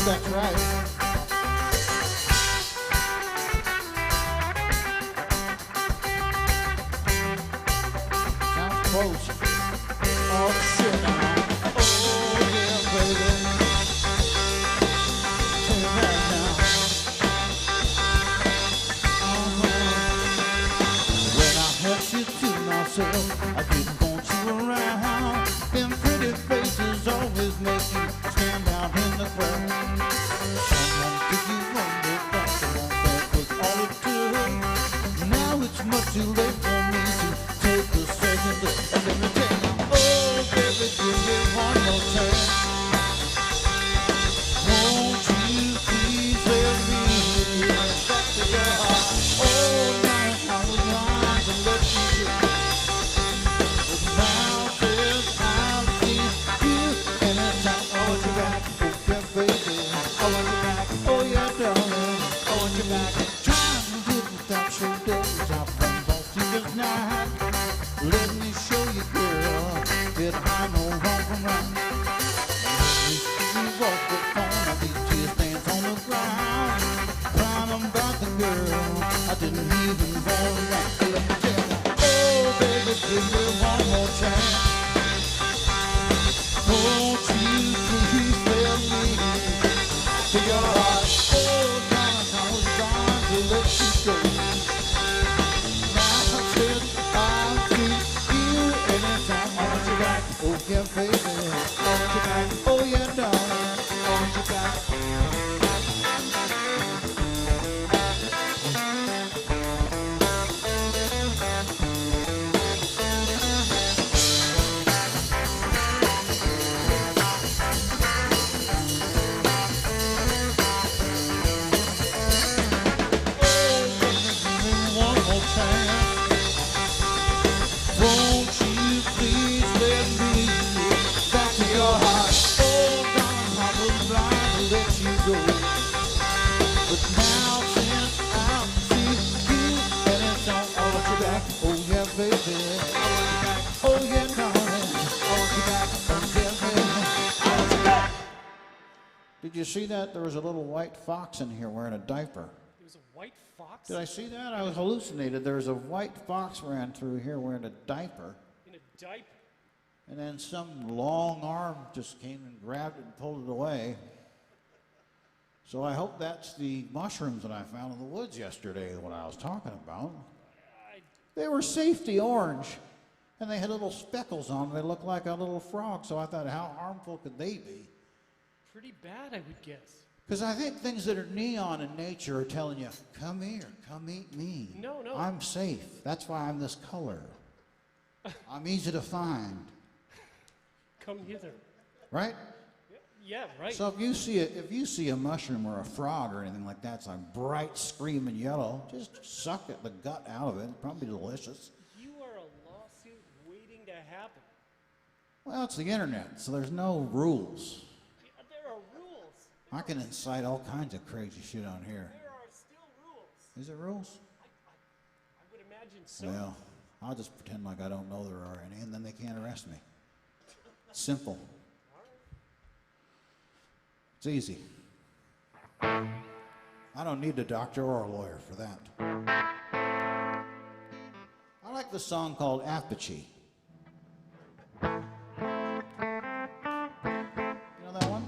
That's right. Sounds close. Oh shit now. Oh yeah, baby. Take that now. When I had you to myself, I didn't want you around. Them pretty faces always make you stand out in the crowd. Someone took you from the back, that was all it took. Now it's much too late for me to take a second look. And let me tell you, oh baby, give me one more chance. Won't you please let me get back to your heart? Oh, now I was lying to let you go. But now since I've seen you, and it's time I want you back. Okay, baby, I want you back. Oh yeah, darling, I want you back. Trying to live without your days, I've been lost sleepless night. Let me show you, girl, that I know wrong from right. You walk the phone, I beat tear stains on the ground. Crying about the girl I didn't even want around. Let me tell you, oh baby, give me one more chance. Won't you please let me to your heart? Oh, darling, I was trying to let you go. Now since I see you, anytime I want you back. Oh yeah, baby, I want you back. Oh yeah, darling, I want you back. One more chance. Won't you please let me back to your heart? Oh, darling, I was blind to let you go. But now since I see you, and it's all I want you back. Oh yeah, baby, I want you back. Oh yeah, darling, I want you back. Oh yeah, baby, I want you back. Did you see that? There was a little white fox in here wearing a diaper. There was a white fox? Did I see that? I was hallucinated. There was a white fox ran through here wearing a diaper. In a diaper? And then some long arm just came and grabbed it and pulled it away. So I hope that's the mushrooms that I found in the woods yesterday, what I was talking about. They were safety orange, and they had little speckles on them. They looked like a little frog, so I thought, how harmful could they be? Pretty bad, I would guess. Because I think things that are neon in nature are telling you, come here, come eat me. No, no. I'm safe. That's why I'm this color. I'm easy to find. Come hither. Right? Yeah, right. So if you see a mushroom or a frog or anything like that, it's like bright screaming yellow, just suck it, the gut out of it. It's probably delicious. You are a lawsuit waiting to happen. Well, it's the internet, so there's no rules. Yeah, there are rules. I can incite all kinds of crazy shit on here. There are still rules. Is there rules? I would imagine so. Well, I'll just pretend like I don't know there are any, and then they can't arrest me. Simple. It's easy. I don't need a doctor or a lawyer for that. I like the song called Apogee. You know that one?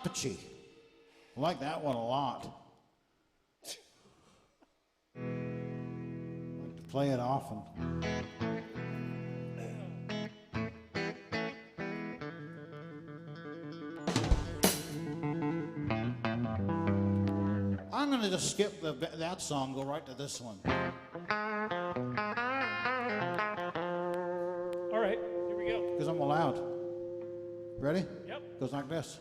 Rockachi. I like that one a lot. I like to play it often. I'm going to just skip that song, go right to this one. All right, here we go. Because I'm allowed. Ready? Yep. Goes like this.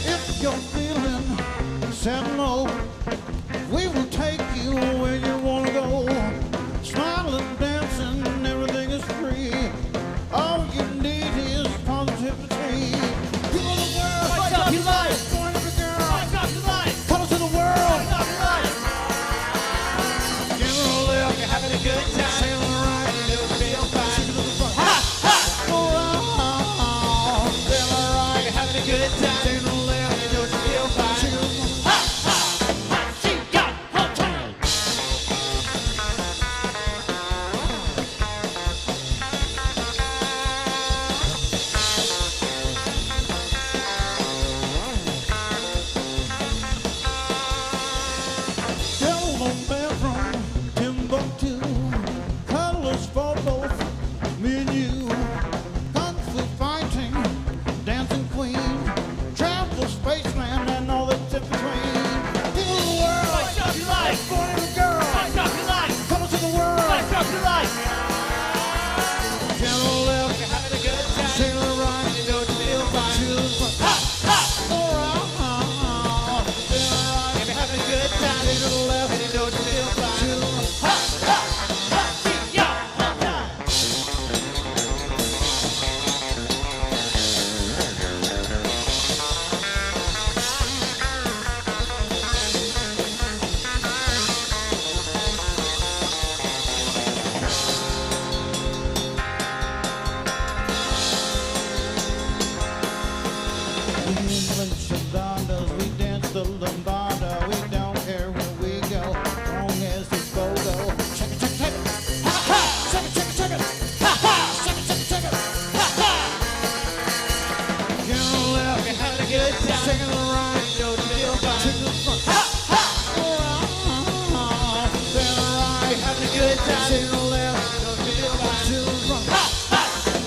If you're feeling sad and low, we will take you where you want to go. Smiling, dancing, everything is free. All you need is positivity. People of the world, Lights up your life. Going every girl, Lights up your life. colors of the world. Lights up your life. General left, You're having a good time. sailing right, It'll feel fine. to the front. Ha, ha. Around, sailing right, You're having a good time. general left, You know you feel fine. to the front. Ha, ha, ha. She got her time. Telephone from Timbuktu, colors for both me and you. Kung fu fighting, dancing queen, travel spaceland and all that's in between. People of the world, Lights up your life. born in a girl, Lights up your life. colors of the world. Lights up your life. General left, You're having a good time. sailor right, You know you feel fine. to the front. Ha, ha. Around, sailor right, You're having a good time. to the left, And you know you feel fine. to the Ha, ha, ha. She got her time. We English Dondas, we dance the lambada. We don't care where we go, long as it's go-go. Check it, check it, check it. Ha ha! Check it, check it, check it. Ha ha! Check it, check it, check it. Ha ha! General left, You're having a good time. second to the right, You know you feel fine. to the front. Ha, ha. Around, then right, You're having a good time. second to the left, You know you feel fine. to the front. Ha, ha,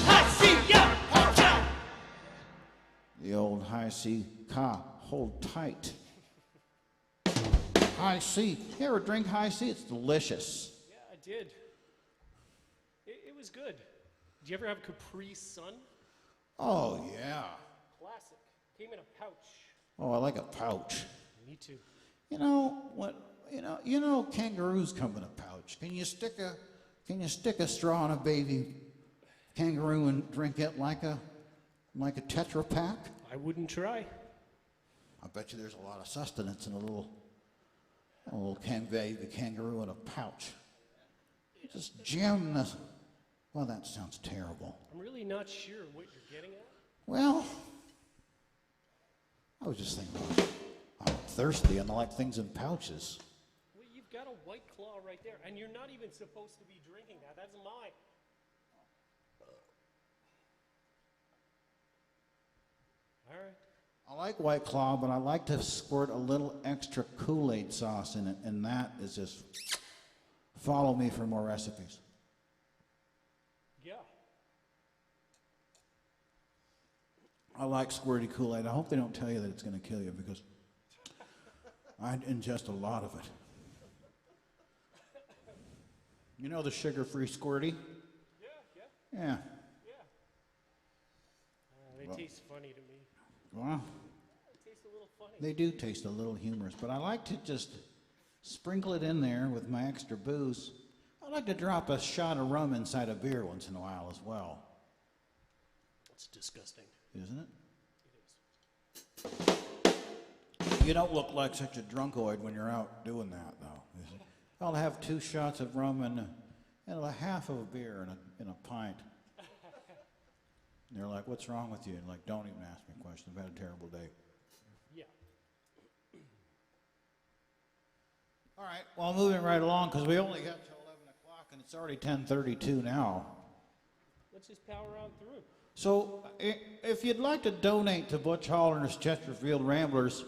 ha. She got her time. The old high C ka, hold tight. High C. You ever drink high C? It's delicious. Yeah, I did. It was good. Did you ever have Capri Sun? Oh yeah. Classic. Came in a pouch. Oh, I like a pouch. Me too. You know what? You know, kangaroos come in a pouch. Can you stick a straw in a baby kangaroo and drink it like a Tetra Pak? I wouldn't try. I bet you there's a lot of sustenance in a little baby kangaroo in a pouch. You just jam the. Well, that sounds terrible. I'm really not sure what you're getting at. Well, I was just thinking, I'm thirsty and I like things in pouches. Well, you've got a White Claw right there, and you're not even supposed to be drinking that. That's mine. All right. I like White Claw, but I like to squirt a little extra Kool-Aid sauce in it, and that is just, follow me for more recipes. Yeah. I like squirty Kool-Aid. I hope they don't tell you that it's going to kill you, because I ingest a lot of it. You know the sugar-free squirty? Yeah. Yeah. They taste funny to me. Well, They taste a little funny. they do taste a little humorous, but I like to just sprinkle it in there with my extra booze. I like to drop a shot of rum inside a beer once in a while as well. It's disgusting. Isn't it? It is. You don't look like such a drunkoid when you're out doing that, though. I'll have 2 shots of rum and a half of a beer in a pint. And they're like, what's wrong with you? And like, don't even ask me questions. I've had a terrible day. Yeah. All right, well, moving right along, because we only got till 11 o'clock, and it's already 10:32 now. Let's just power on through. So, if you'd like to donate to Butch Holler's Chesterfield Ramblers,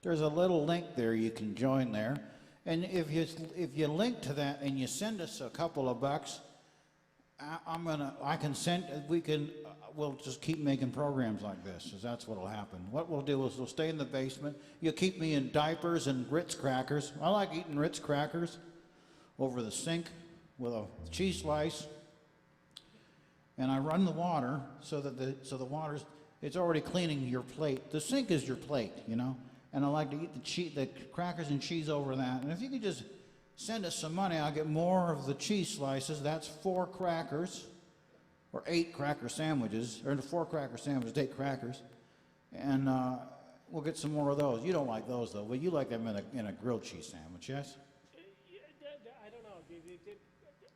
there's a little link there. You can join there. And if you link to that and you send us a couple of bucks, we'll just keep making programs like this, because that's what'll happen. What we'll do is we'll stay in the basement. You'll keep me in diapers and Ritz crackers. I like eating Ritz crackers over the sink with a cheese slice. And I run the water so that the water's, it's already cleaning your plate. The sink is your plate, you know? And I like to eat the crackers and cheese over that. And if you could just send us some money, I'll get more of the cheese slices. That's 4 crackers, or 8 cracker sandwiches, or 4 cracker sandwiches, 8 crackers. And we'll get some more of those. You don't like those, though, but you like them in a grilled cheese sandwich, yes? I don't know.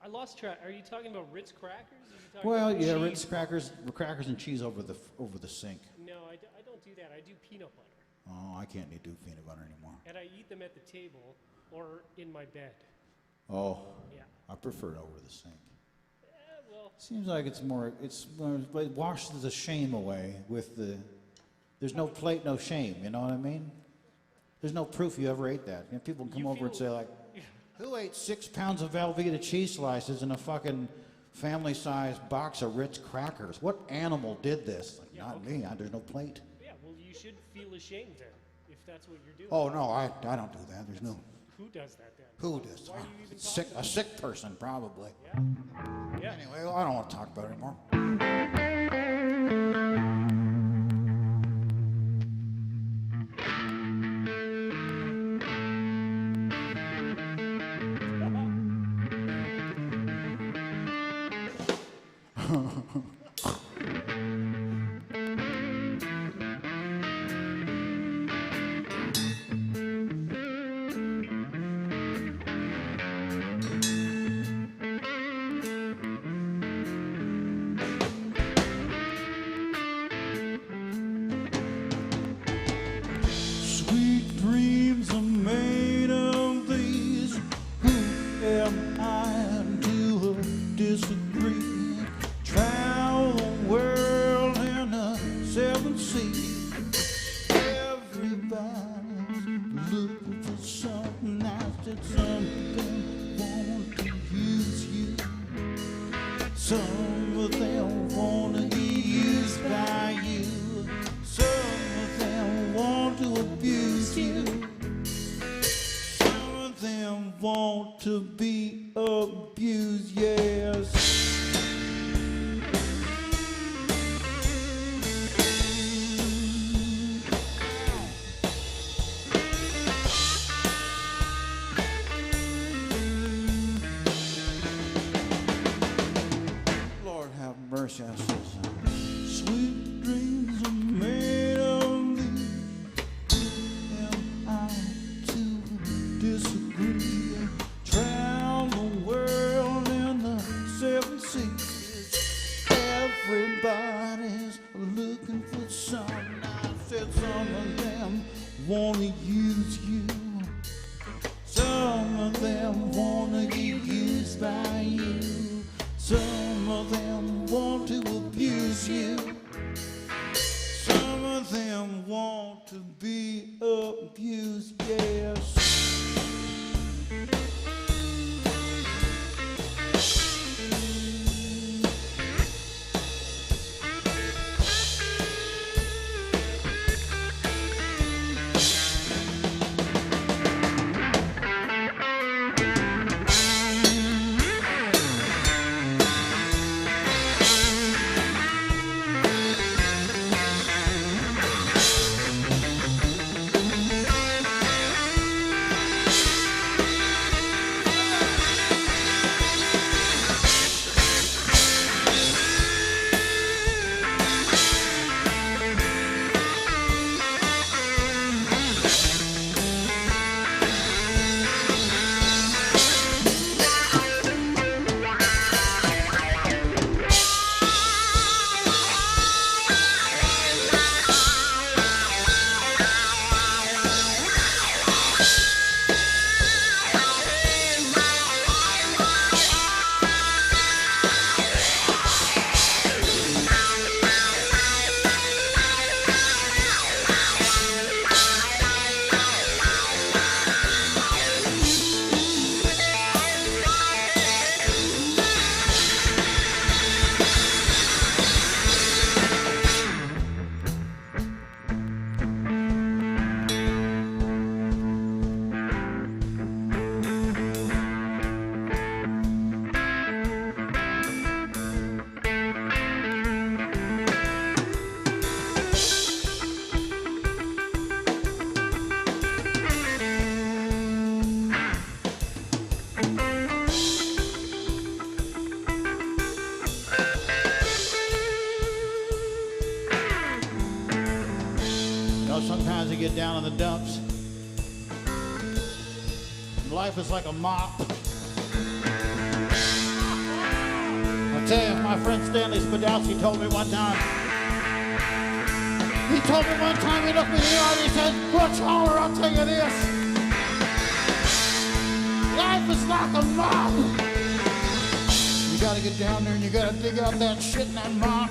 I lost track. Are you talking about Ritz crackers? Well, yeah, Ritz crackers and cheese over the sink. No, I don't do that. I do peanut butter. Oh, I can't do peanut butter anymore. And I eat them at the table or in my bed. Oh, yeah. I prefer it over the sink. Well, seems like it washes the shame away with there's no plate, no shame, you know what I mean? There's no proof you ever ate that. You know, people come over and say like, who ate 6 pounds of Velveeta cheese slices in a fucking family-sized box of Ritz crackers? What animal did this? Like, not me, there's no plate. Yeah, well, you should feel ashamed then, if that's what you're doing. Oh, no, I don't do that. There's no... Who does that then? Who does? Why are you even a sick person, probably. Yeah. Anyway, I don't want to talk about it anymore. know, sometimes you get down in the dumps. Life is like a mop. I tell you, my friend Stanley Spadowski told me one time. He told me one time, he looked me in the eye and he said, Butch Holler, I'll tell you this. Life is like a mop. You gotta get down there and you gotta dig out that shit in that mop.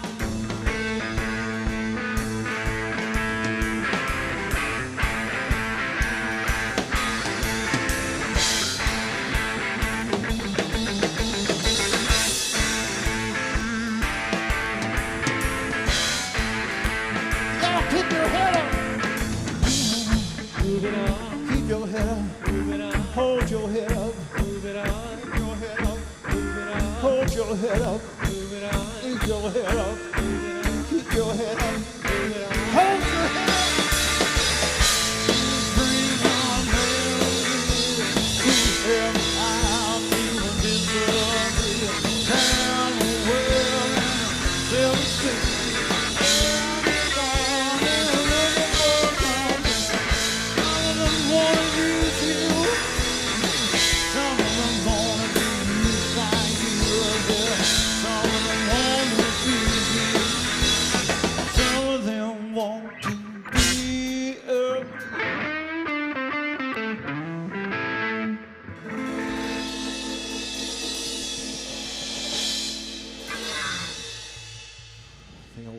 Keep your head up, hold your head up, keep your head up, hold your head up, keep your head up, keep your head up, hold your head up. Bring on if I'm feeling miserable, tell the world and tell the city.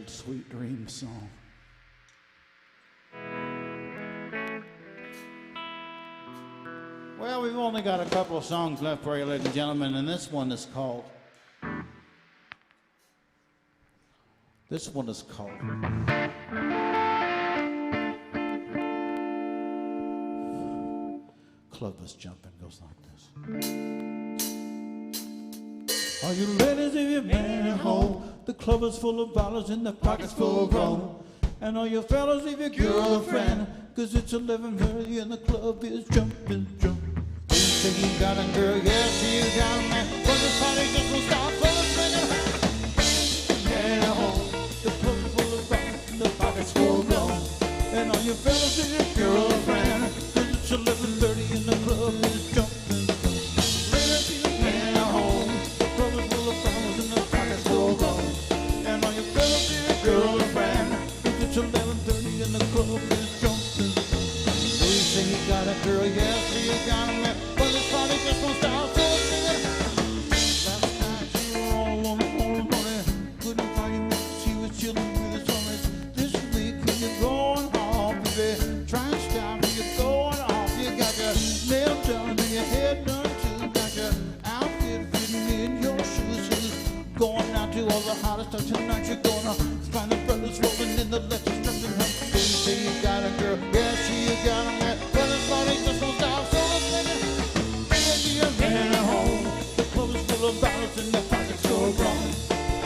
Sweet Dream song. Well, we've only got a couple of songs left for you, ladies and gentlemen, and this one is called Club is Jumping. Goes like this. All you ladies, if you've been at home, the club is full of bottles and the pockets full of grown. And all you fellas, if your girlfriend, cause it's 11:30 and the club is jumping, jumping. You say you got a girl, yes, you got a man, but the party just won't stop for the minute. At home, the club is full of bottles and the pockets full of grown. And all you fellas, if your girlfriend, cause it's 11:30 and the club is jumping. Girlfriend, it's 11:30 and the club is jumping. So you say you got a girl, yes, you got a man, but the party just won't stop, so sing it. Last night you were all on the phone, honey, couldn't find you, she was chilling with us on it. This week when you're going home, baby, try and stop when you're going off. You got your nails done and your hair done too, got your outfit fitting in your shoes. Going out to all the hottest stuff tonight, you're gonna find the brothers rolling in the left and jumping up. You say you got a girl, yeah, she you got a man, but the party just won't stop, so let's sing it. You're at home, the club is full of bottles and the pockets so grown.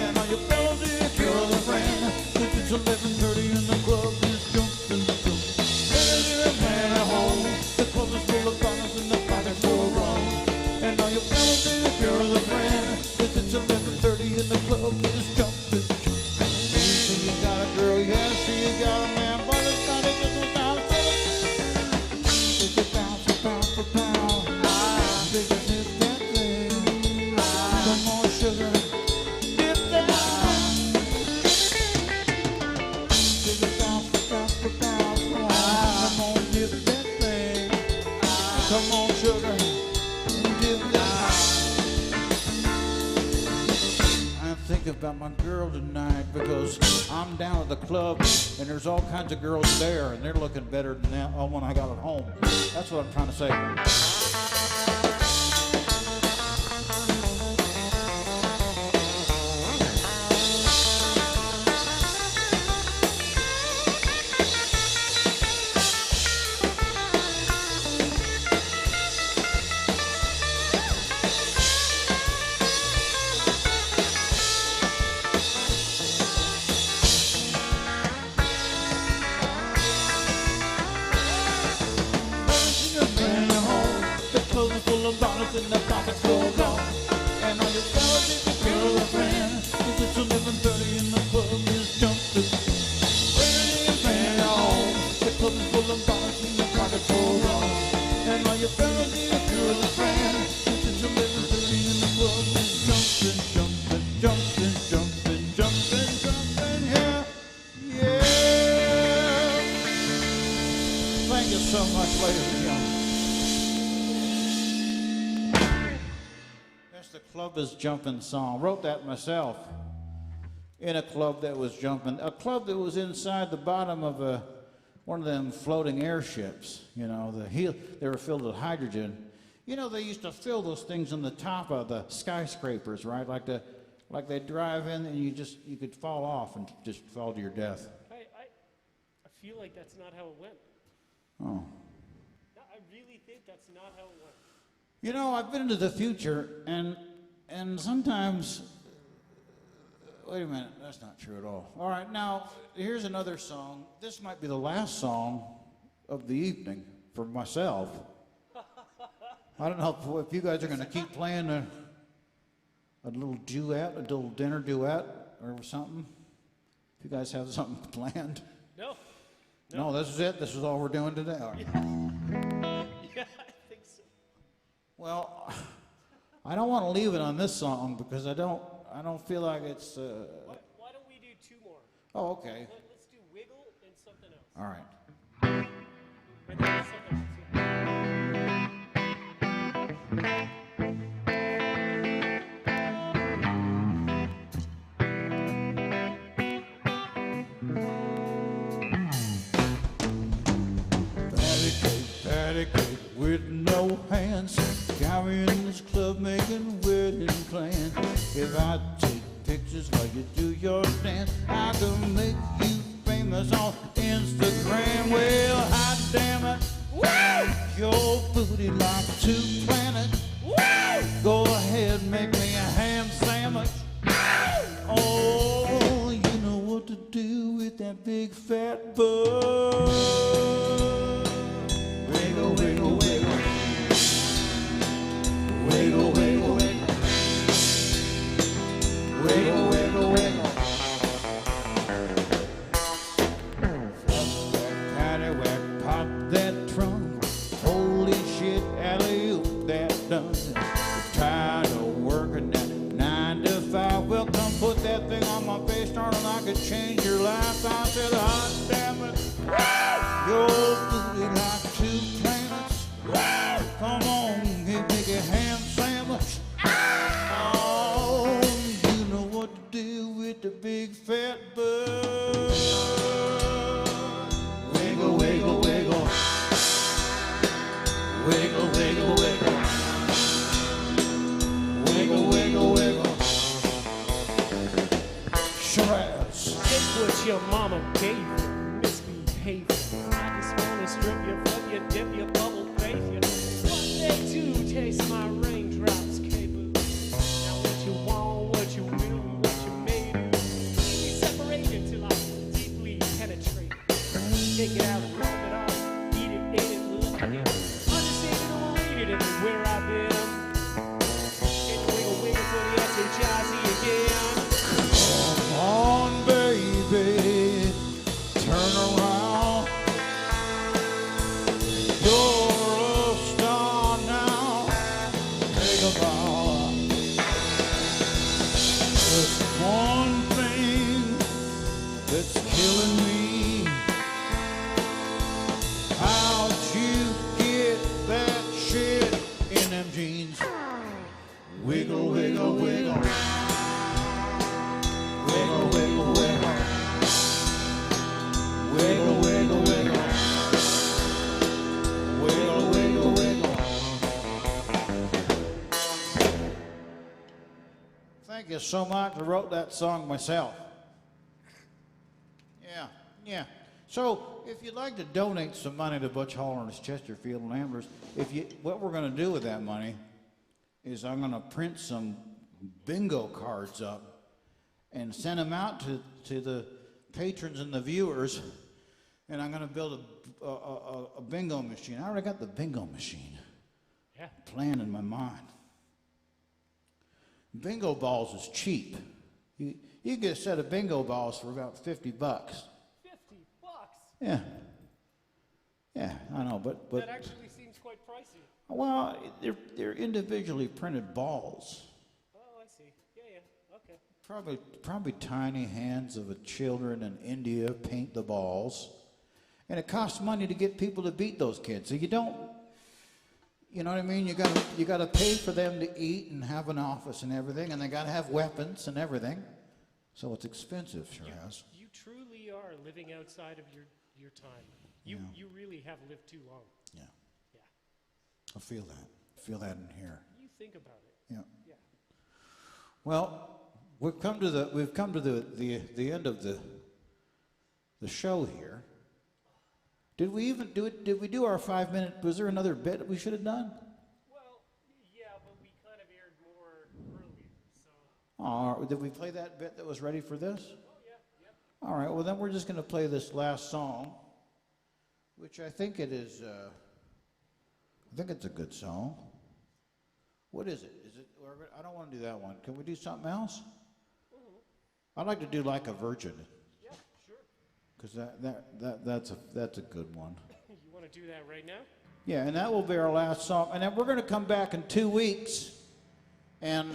And all your fellas are your girlfriend, cause it's 11:30 and the club is jumping, jumping. You're at home, the club is full of bottles and the pockets so grown. And all your fellas are your girlfriend, cause it's 11:30 and the club is jumping. You got a girl, yes, you got a man, but it's not just a stop. Take it bounce for pound for pound. Take it hit that thing. Come on, sugar, hit that. Take it bounce for pound for pound. Come on, hit that thing. Come on, sugar, hit that. I'm thinking about my girl tonight because I'm down at the club and there's all kinds of girls there and they're looking better than that when I got at home. That's what I'm trying to say. In the pockets full of gold. And all your fellas is your girlfriend, cause it's 11:30 and the club is jumping. Bring your man home, the Thank you so much, ladies and gentlemen. That's the Club is Jumping song. Wrote that myself. In a club that was jumping. A club that was inside the bottom of one of them floating airships. You know, they were filled with hydrogen. You know, they used to fill those things on the top of the skyscrapers, right? Like they drive in and you could fall off and just fall to your death. I feel like that's not how it went. Oh. No, I really think that's not how it went. You know, I've been into the future and sometimes. Wait a minute, that's not true at all. All right, now here's another song. This might be the last song of the evening for myself. I don't know if you guys are going to keep playing a little duet, a little dinner duet or something. If you guys have something planned. No. No, this is it. This is all we're doing today. All right. Yeah, I think so. Well, I don't want to leave it on this song because I don't feel like it's. Why don't we do two more? Oh, okay. Let's do Wiggle and something else. All right. And then something else. Patty cake with no hands. Got me in this club making wedding plans. If I take pictures while you do your dance, I can make you famous on Instagram. Well, hot damn it. Woo! Your booty like two planets. Woo! Go ahead, make me a ham sandwich. Oh, you know what to do with that big fat butt. Wiggle, wiggle, wiggle. Wiggle, wiggle, wiggle. Wiggle, wiggle, wiggle. Flip that paddywhack, pop that trunk. Holy shit, alley-oop, that done. Tired of working that 9 to 5. Well, come put that thing on my face, darling. I could change your life. I said, hot damn it. Your booty like two planets. Come on, make a ham sandwich. Oh, you know what to do with the big fat butt. Wiggle, wiggle, wiggle. Wiggle, wiggle, wiggle. Wiggle, wiggle, wiggle. Shreds. Take what your mama gave you. Misbehave. I just wanna strip you from your dip, your bubble face. You know what they do, taste my raindrops, cable. Now what you want, what you will, what you may do. We separate until I deeply penetrate. Take it out and rub it off, eat it, look at it. Understand it, overrate it everywhere I've been. Hit wiggle, wiggle for the S-H-I-Z again. Come on, baby, turn around. You're a star now. Take a bow. There's one thing that's killing me. How'd you get that shit in them jeans? Wiggle, wiggle, wiggle. Wiggle, wiggle, wiggle. Wiggle, wiggle, wiggle. Wiggle, wiggle, wiggle. Thank you so much. I wrote that song myself. Yeah. So, if you'd like to donate some money to Butch Holler's Chesterfield and Rambers, what we're going to do with that money is I'm going to print some bingo cards up and send them out to the patrons and the viewers, and I'm going to build a bingo machine. I already got the bingo machine planned in my mind. Bingo balls is cheap. You can get a set of bingo balls for about $50. $50? Yeah, I know, but That actually seems quite pricey. well, they're individually printed balls. Oh, I see. Yeah, okay. Probably tiny hands of children in India paint the balls, And it costs money to get people to beat those kids. So you don't, you know what I mean? You gotta pay for them to eat and have an office and everything, and they gotta have weapons and everything. So it's expensive, sure as. You truly are living outside of your time. You really have lived too long. Yeah. Yeah. I feel that. I feel that in here. You think about it. Yeah. Yeah. Well, we've come to the end of the show here. Did we even do it? Did we do our 5-minute? Was there another bit we should have done? Well, yeah, but we kind of aired more earlier, so. Did we play that bit that was ready for this? Oh yeah, yeah. All right. Well, then we're just going to play this last song, which I think it is. I think it's a good song. What is it? Is it? I don't want to do that one. Can we do something else? Mm-hmm. I'd like to do Like a Virgin. Yeah, sure. Because that's a good one. You want to do that right now? Yeah, and that will be our last song. And then we're going to come back in 2 weeks, and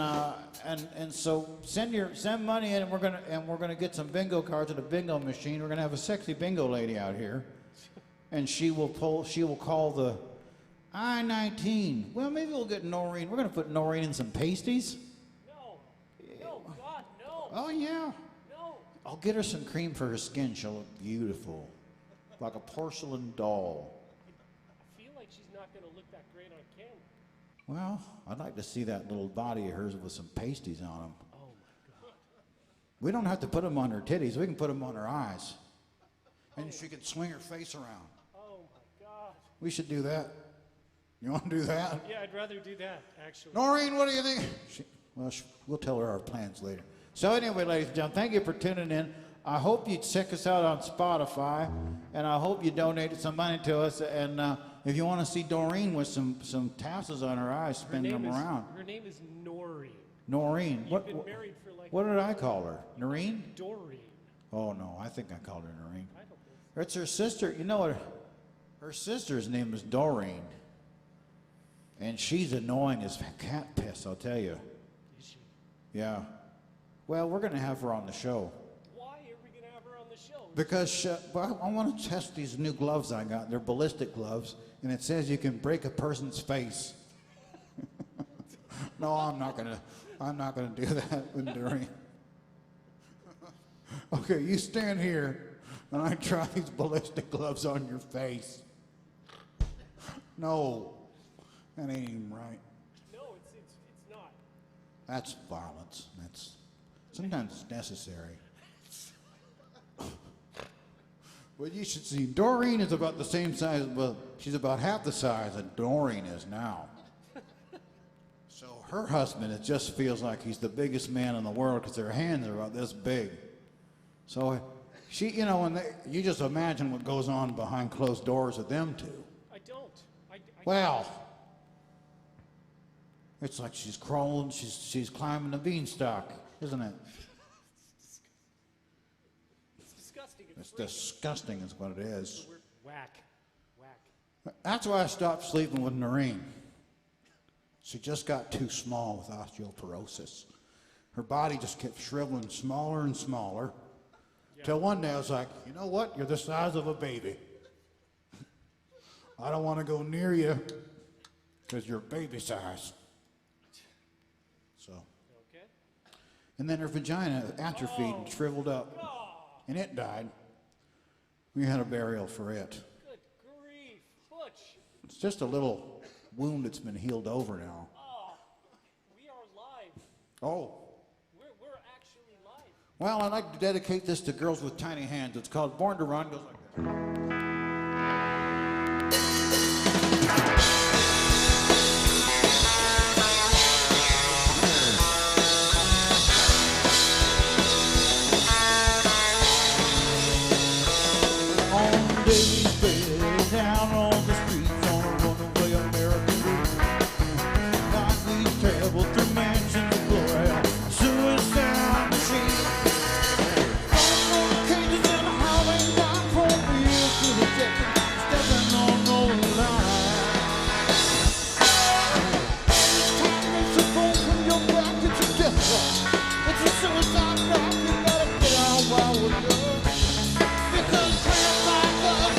so send money in, and we're gonna get some bingo cards at a bingo machine. We're gonna have a sexy bingo lady out here, and she will call the I-19. Well, maybe we'll get Noreen. We're gonna put Noreen in some pasties. No. No, God, no. Oh yeah. No. I'll get her some cream for her skin. She'll look beautiful, like a porcelain doll. I feel like she's not going to look that great on camera. Well, I'd like to see that little body of hers with some pasties on them. Oh, my God. We don't have to put them on her titties. We can put them on her eyes. And she can swing her face around. Oh, my God. We should do that. You want to do that? Yeah, I'd rather do that, actually. Noreen, what do you think? We'll tell her our plans later. So anyway, ladies and gentlemen, thank you for tuning in. I hope you check us out on Spotify, and I hope you donated some money to us. And if you want to see Doreen with some tassels on her eyes, spin them around. Her name is Noreen. Noreen. You've been married for like... What did I call her? Noreen? Doreen. Oh, no, I think I called her Noreen. I don't think so. It's her sister. You know what? Her sister's name is Doreen. And she's annoying as cat piss, I'll tell you. Is she? Yeah. Well, we're going to have her on the show. Why are we going to have her on the show? Because I want to test these new gloves I got. They're ballistic gloves, and it says you can break a person's face. No, I'm not gonna do that with Doreen. Okay, you stand here, and I try these ballistic gloves on your face. No, that ain't even right. No, it's not. That's violence. Sometimes it's necessary. Well, you should see, Doreen is about the same size, well, she's about half the size that Doreen is now. So her husband, it just feels like he's the biggest man in the world because their hands are about this big. So she, you just imagine what goes on behind closed doors with them two. I don't. Well, it's like she's crawling, she's climbing the beanstalk, isn't it? It's disgusting. It's disgusting is what it is. Whack. That's why I stopped sleeping with Noreen. She just got too small with osteoporosis. Her body just kept shriveling smaller and smaller. Yeah. Till one day I was like, you know what? You're the size of a baby. I don't want to go near you because you're baby size. So. Okay. And then her vagina atrophied and shriveled up. And it died. We had a burial for it. Good grief, Butch. It's just a little wound that's been healed over now. Oh, we are live. Oh. We're actually live. Well, I'd like to dedicate this to girls with tiny hands. It's called Born to Run. It goes like this. Down on the streets on a runaway American road. Night we travel through mansions of glory, suicide machines. On cages and a highway down from the years to the second, stepping on no line. It's time makes a phone from your back, it's a death trap. It's a suicide trap, you gotta get out while we're young. Because tramps like us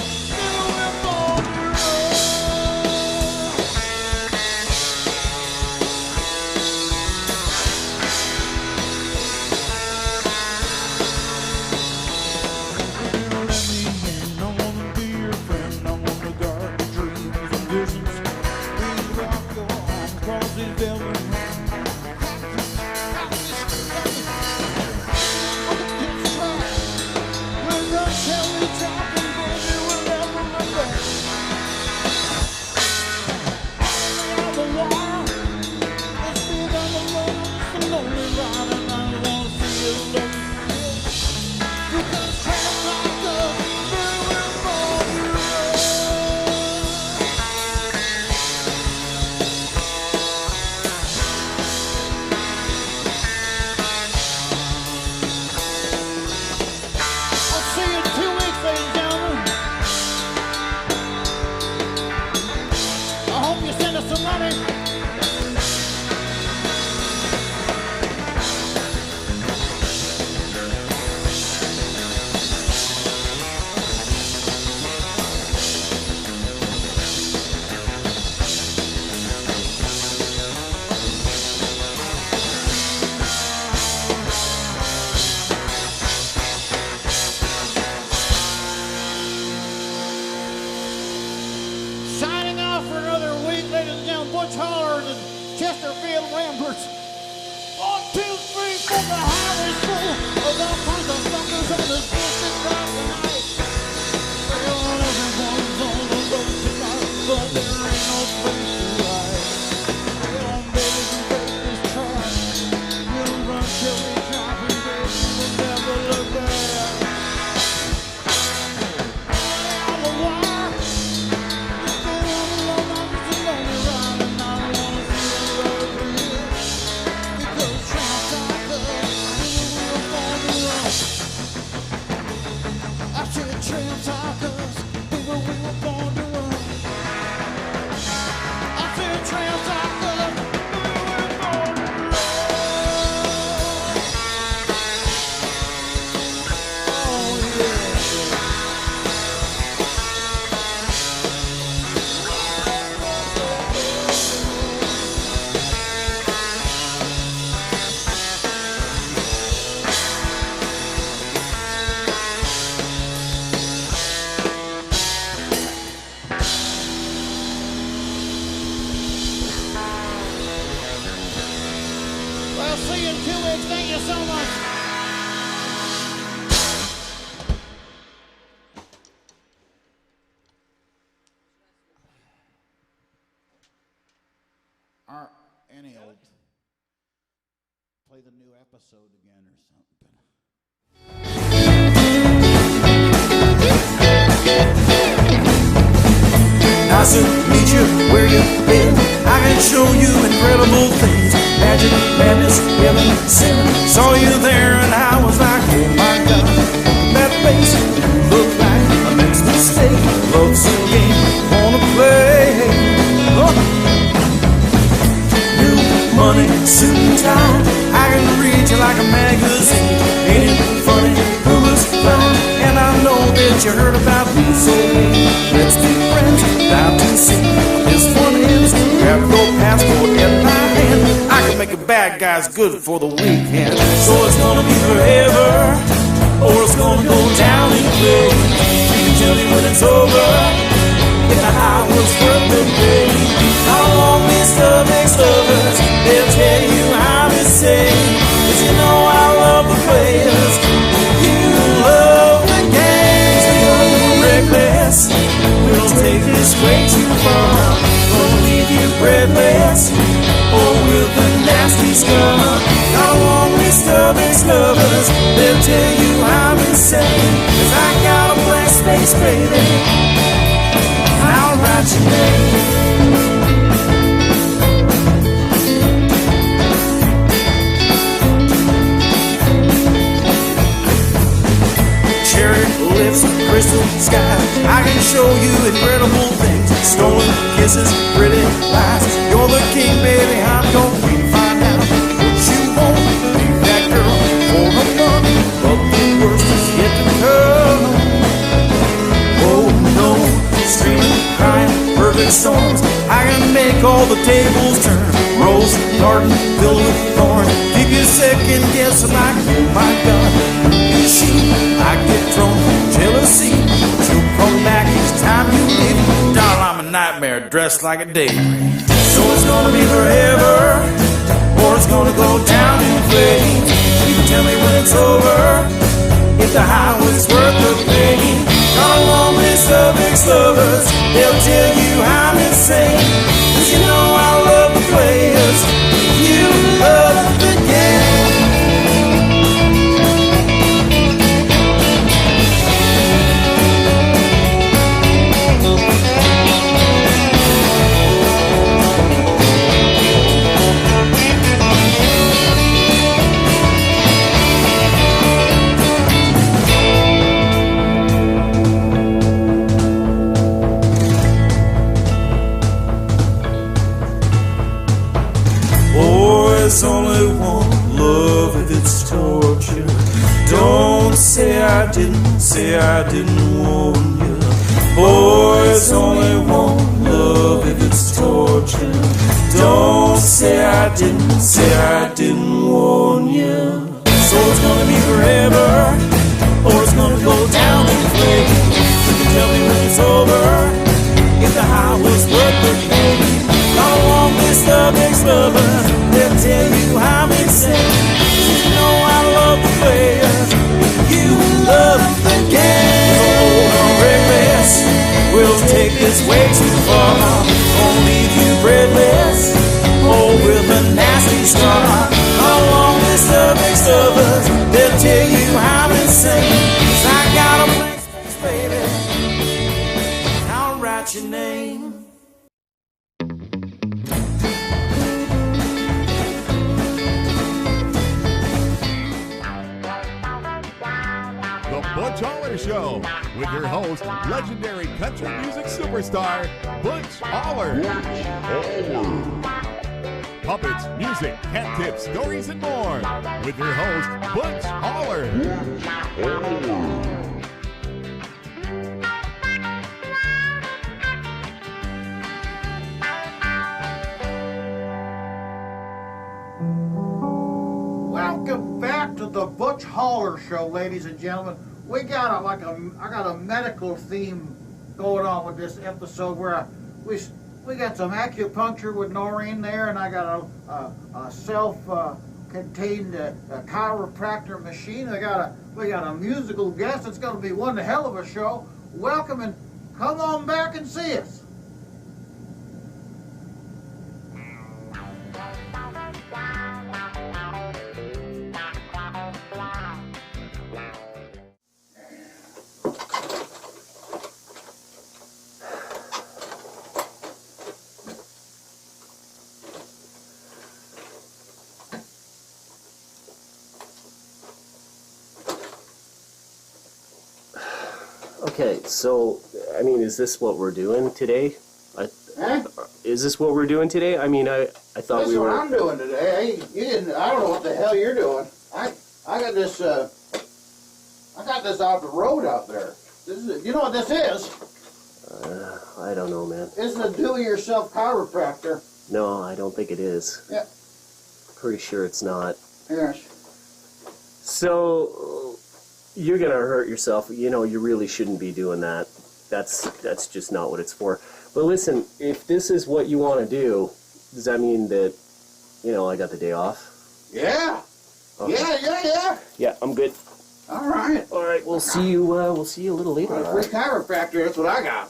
Butch Holler and Chesterfield Rambers. 1, 2, 3, 4, the highway's full of all kinds of suckers on this bullshit rock tonight. Well, everyone's on the road tonight, but there ain't no space to ride. Well, baby, you break this track. We'll run till we drop and baby, we'll never look back. On the wire, it's been on the road, I'm just a lonely ride, and I don't wanna see the road from here. Because tramps like us, we were born to run. I said tramps like us, we were born to run. I said tramps like us, we were born to run. Oh yeah. Well, see you in 2 weeks. Thank you so much. Or any old. Play the new episode again or something. Nice to meet you where you've been. I can show you incredible things. Magic, madness, heaven, sin. Saw you there and I was like, oh my God. That face looked like a next mistake. Love's a game, wanna play. Oh. New money, suit and tie. I can read you like a magazine. Ain't it funny? Who was fine? And I know that you heard about me, so let's be friends. Down to see this one ends. Grab your passport in my hand. I can make a bad guy's good for the weekend. So it's gonna be forever, or it's gonna go down in flames. You can tell me when it's over, if the high was worth the pain. How long these lovers, they'll tell you I'm insane. 'Cause you know I love the players, you love the games. We're reckless, we don't take this way too far. Gonna leave you breathless, or with the nasty scum. How long these lovers, they'll tell you I'm insane. 'Cause I got a blank space, baby, I'll write your name. Cherry lips, crystal sky. I can show you incredible things. Stolen kisses, pretty lies. You're the king, baby. I'm your queen. Find out what you want. Leave that girl for a month. But the worst is yet to come. Oh no, screaming, crying, perfect storms. I can make all the tables turn. Rose garden filled with thorns. Keep you second guessing like, oh my God, is she? I get thrown jealousy. She'll come back each time you leave. Darling, I'm a nightmare dressed like a daydream. So it's gonna be forever, or it's gonna go down in flames. You can tell me when it's over, if the highway's worth the pain. Come along, these lovers, they'll tell you I'm insane. 'Cause you know I love the players, you love the game. There's only one love if it's torture. Don't say I didn't warn you. Boys, only one love if it's torture. Don't say I didn't warn you. So it's gonna be forever, or it's gonna go down in flames. You can tell me when it's over, if the highway's worth the pain. How long it's way too far. Won't leave you breathless, or with a nasty scar. A long list of ex lovers, they'll tell you I'm insane. 'Cause I got a blank space, baby. I'll write your name. The Butch Aller Show with your host, legendary country music superstar, Butch Aller. Puppets, music, hat tips, stories, and more with your host, Butch Aller. Welcome back to the Butch Aller Show, ladies and gentlemen. We got I got a medical theme going on with this episode where we got some acupuncture with Noreen there, and I got a self-contained chiropractor machine. We got a musical guest. It's going to be one hell of a show. Welcome, and come on back and see us. Okay, so, I mean, is this what we're doing today? Is this what we're doing today? I mean, I thought we were... That's what I'm doing today. I don't know what the hell you're doing. I got this out the road out there. You know what this is? I don't know, man. It's a do-it-yourself chiropractor. No, I don't think it is. Yeah. Pretty sure it's not. Yes. So, you're gonna hurt yourself. You know, you really shouldn't be doing that. That's just not what it's for. But listen, if this is what you want to do, does that mean that, you know, I got the day off? Yeah. Okay. Yeah. Yeah, I'm good. All right. All right, we'll see you a little later. A free chiropractor, that's what I got.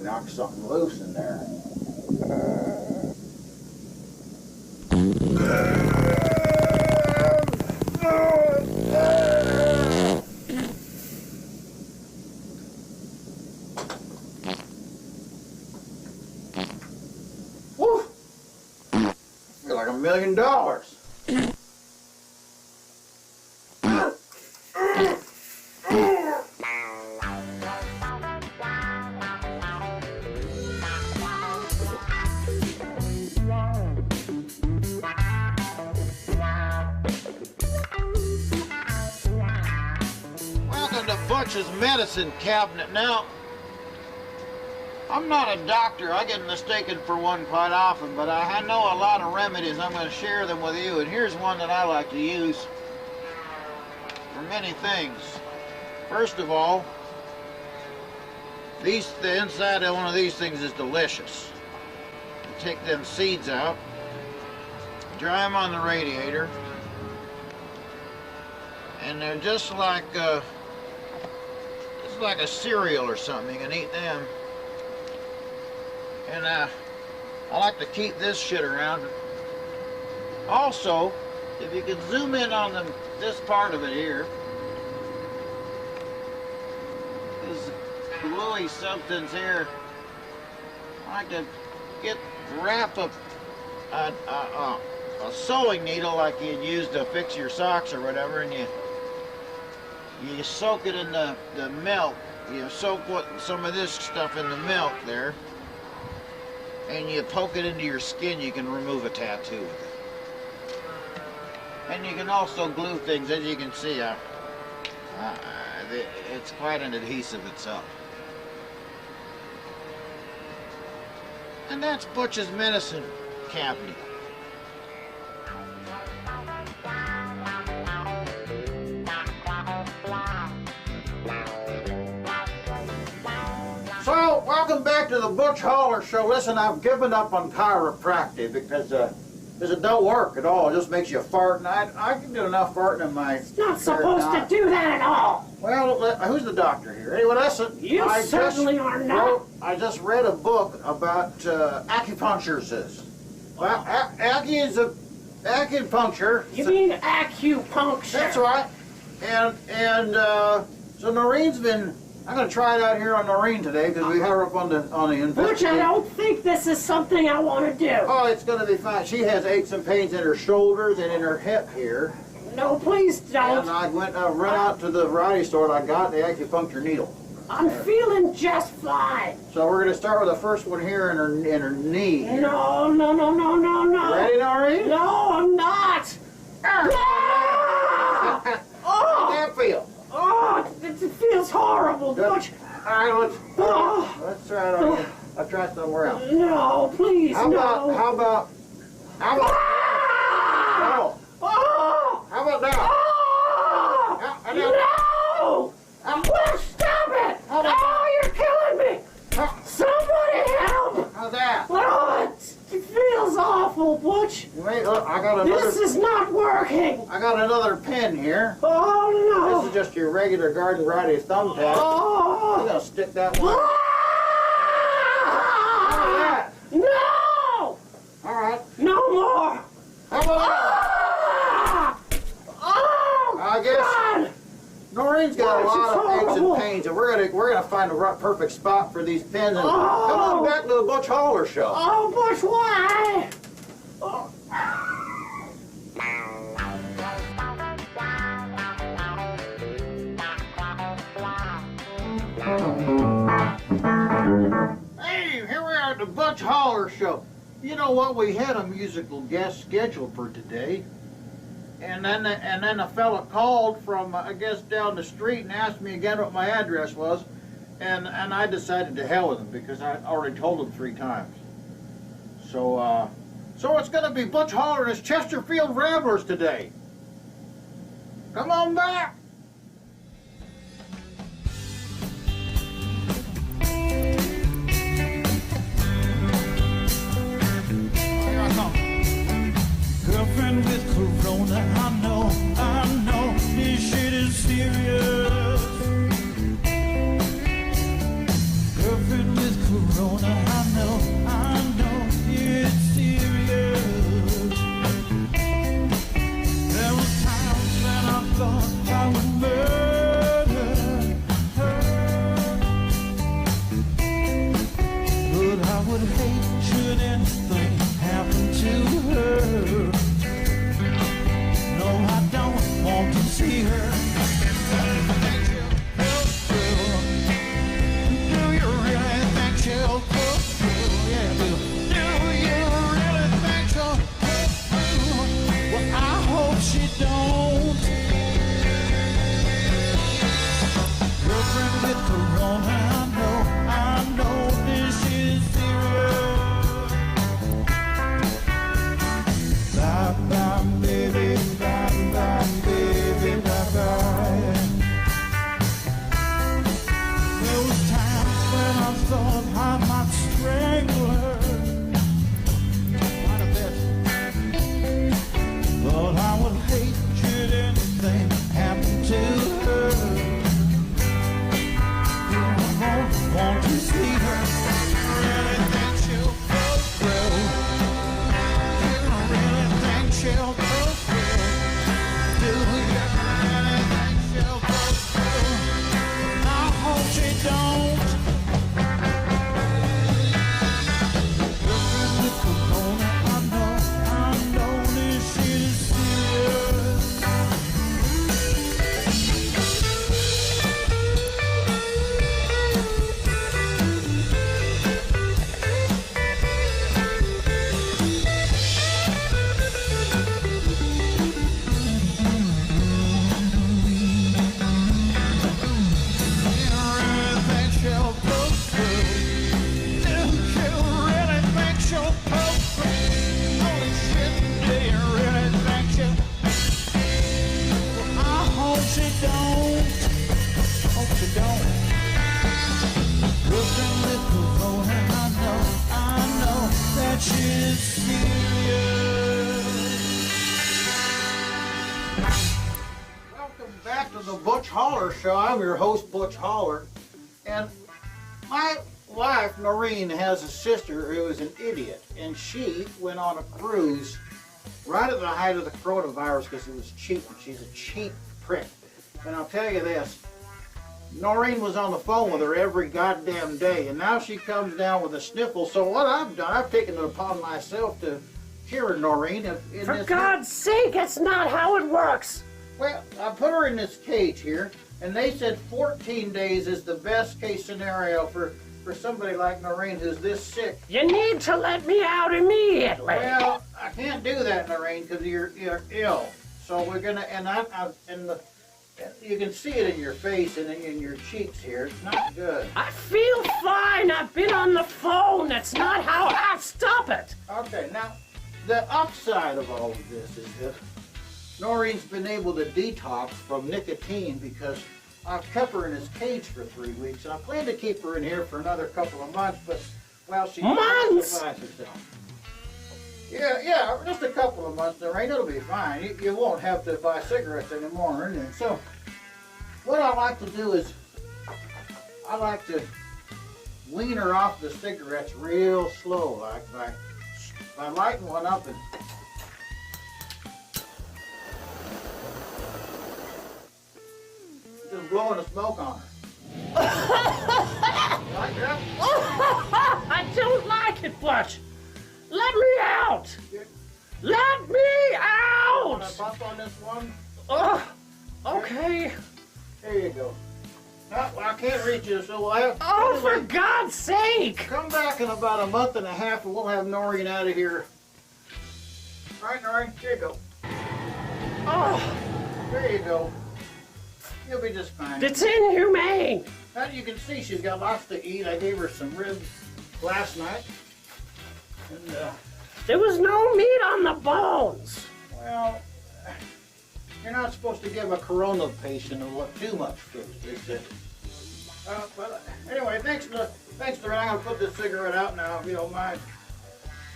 Knock something loose in there. Woo! I feel like $1 million. Butch's medicine cabinet. Now, I'm not a doctor. I get mistaken for one quite often, but I know a lot of remedies. I'm going to share them with you, and here's one that I like to use for many things. First of all, the inside of one of these things is delicious. You take them seeds out, dry them on the radiator, and they're just like it's like a cereal or something. You can eat them. And I like to keep this shit around. Also, if you can zoom in on this part of it here, this bluey something's here. I like to wrap a sewing needle like you'd use to fix your socks or whatever, and you soak it in the milk. You soak some of this stuff in the milk there, and you poke it into your skin. You can remove a tattoo with it. And you can also glue things, as you can see. It's quite an adhesive itself. And that's Butch's medicine cabinet. So, welcome back to the Butch Holler Show. Listen, I've given up on chiropractic because it don't work at all. It just makes you fart, and I can do enough farting in my... It's not supposed to do that at all. Well, who's the doctor here? Anyway, listen. You certainly are not. I just read a book about acupuncturists. Acupuncture. You mean acupuncture? That's right. And so Noreen's been... I'm going to try it out here on Noreen today because we have her up on the investigation. Butch, I don't think this is something I want to do. Oh, it's going to be fine. She has aches and pains in her shoulders and in her hip here. No, please don't. And I ran out to the variety store and I got the acupuncture needle. I'm feeling just fine. So we're going to start with the first one here in her knee. Here. No. Ready, Noreen? No, I'm not. How does that feel? Oh, it feels horrible, Butch. All right, let's try it on. I'll try somewhere else. No, please, How about no. How about now? No! Butch, stop it! Oh, you're killing me! Somebody help! How's that? Oh, it feels awful, Butch. Wait, look, I got another... This is not working. I got another pen here. Oh, no. This is just your regular garden variety thumbtack. Oh. I'm going to stick that one. How's that? No! All right. No more. How about Oh, I guess God. Noreen's got a Butch, lot it's of aches and horrible. pains, and we're gonna find a perfect spot for these pens. And come Oh. on back to the Butch Holler Show. Oh, Butch, why? Oh. Hey, here we are at the Butch Holler Show. You know what? We had a musical guest scheduled for today, and then a fella called from I guess down the street and asked me again what my address was, and I decided to hell with him because I already told him 3 times. So it's gonna be Butch Holler and his Chesterfield Ramblers today. Come on back. Girlfriend with corona, I know, this shit is serious. Girlfriend with corona, I know, it's serious. There was times when I thought I would murder her, but I would hate should anything happen to her. No much is serious. Welcome back to the Butch Holler Show. I'm your host, Butch Holler. And my wife, Noreen, has a sister who is an idiot. And she went on a cruise right at the height of the coronavirus because it was cheap. And she's a cheap prick. And I'll tell you this. Noreen was on the phone with her every goddamn day, and now she comes down with a sniffle. So what I've done, I've taken it upon myself to cure Noreen. For God's sake, that's not how it works. Well, I put her in this cage here, and they said 14 days is the best case scenario for somebody like Noreen who's this sick. You need to let me out immediately. Well, I can't do that, Noreen, because you're ill. So we're gonna, you can see it in your face and in your cheeks here. It's not good. I feel fine. I've been on the phone. That's not how I stop it. Okay, now, the upside of all of this is that Noreen's been able to detox from nicotine because I've kept her in this cage for 3 weeks, and I plan to keep her in here for another couple of months, but, well, she months? survives herself. Yeah, just a couple of months, Noreen, it'll be fine. You won't have to buy cigarettes anymore. And so, what I like to do is, I like to wean her off the cigarettes real slow, like by lighting one up and just blowing the smoke on her. Like that? I don't like it, Butch. Let me out. Let me out. Want to bump on this one? Okay. There you go. Well, I can't reach you, so we'll have... Oh, for God's sake! Come back in about a month and a half, and we'll have Noreen out of here. All right, Noreen, here you go. Oh, there you go. You'll be just fine. It's inhumane. Now you can see she's got lots to eat. I gave her some ribs last night. And, there was no meat on the bones. Well, you're not supposed to give a corona patient too much food. But anyway, thanks, Lorraine. I'm going to put this cigarette out now, if you don't mind.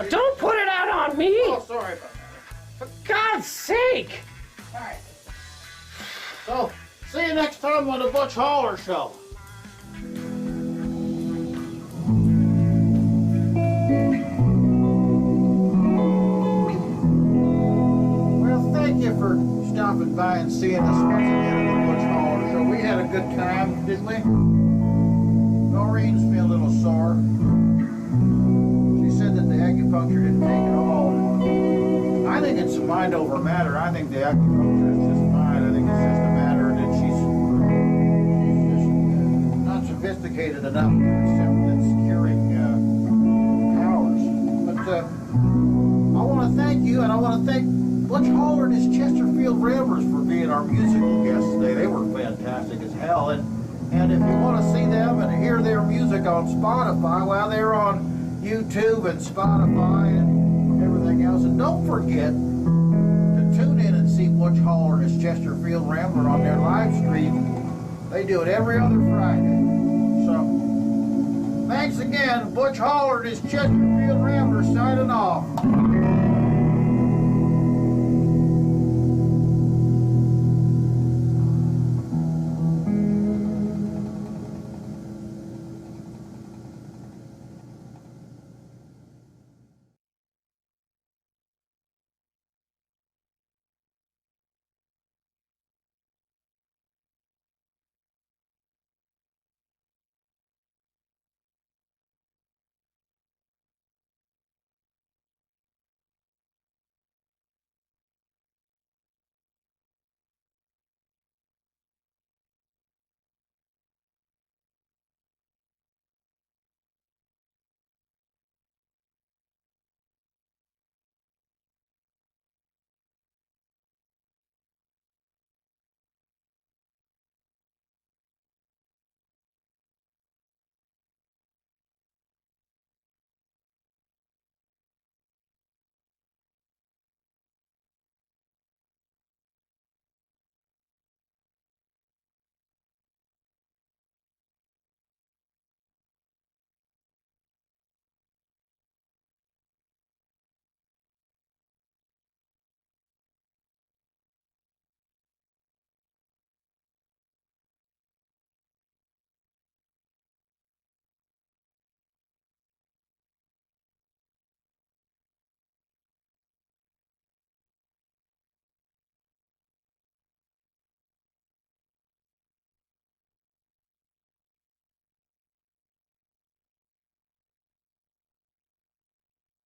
Don't put it out on me. Oh, sorry about that. For God's sake. All right. So, see you next time on the Butch Holler Show. Thank you for stopping by and seeing us once again at the Butch Holler Show. We had a good time, didn't we? Noreen's been a little sore. She said that the acupuncture didn't take it all. I think it's mind over matter. I think the acupuncture is just fine. I think it's just a matter that she's just not sophisticated enough to accept its curing powers. But I want to thank you, and I want to thank Butch Holler and his Chesterfield Rambers for being our musical guests today. They were fantastic as hell. And if you want to see them and hear their music on Spotify, well, they're on YouTube and Spotify and everything else. And don't forget to tune in and see Butch Holler and his Chesterfield Rambler on their live stream. They do it every other Friday. So, thanks again. Butch Holler and his Chesterfield Rambler signing off.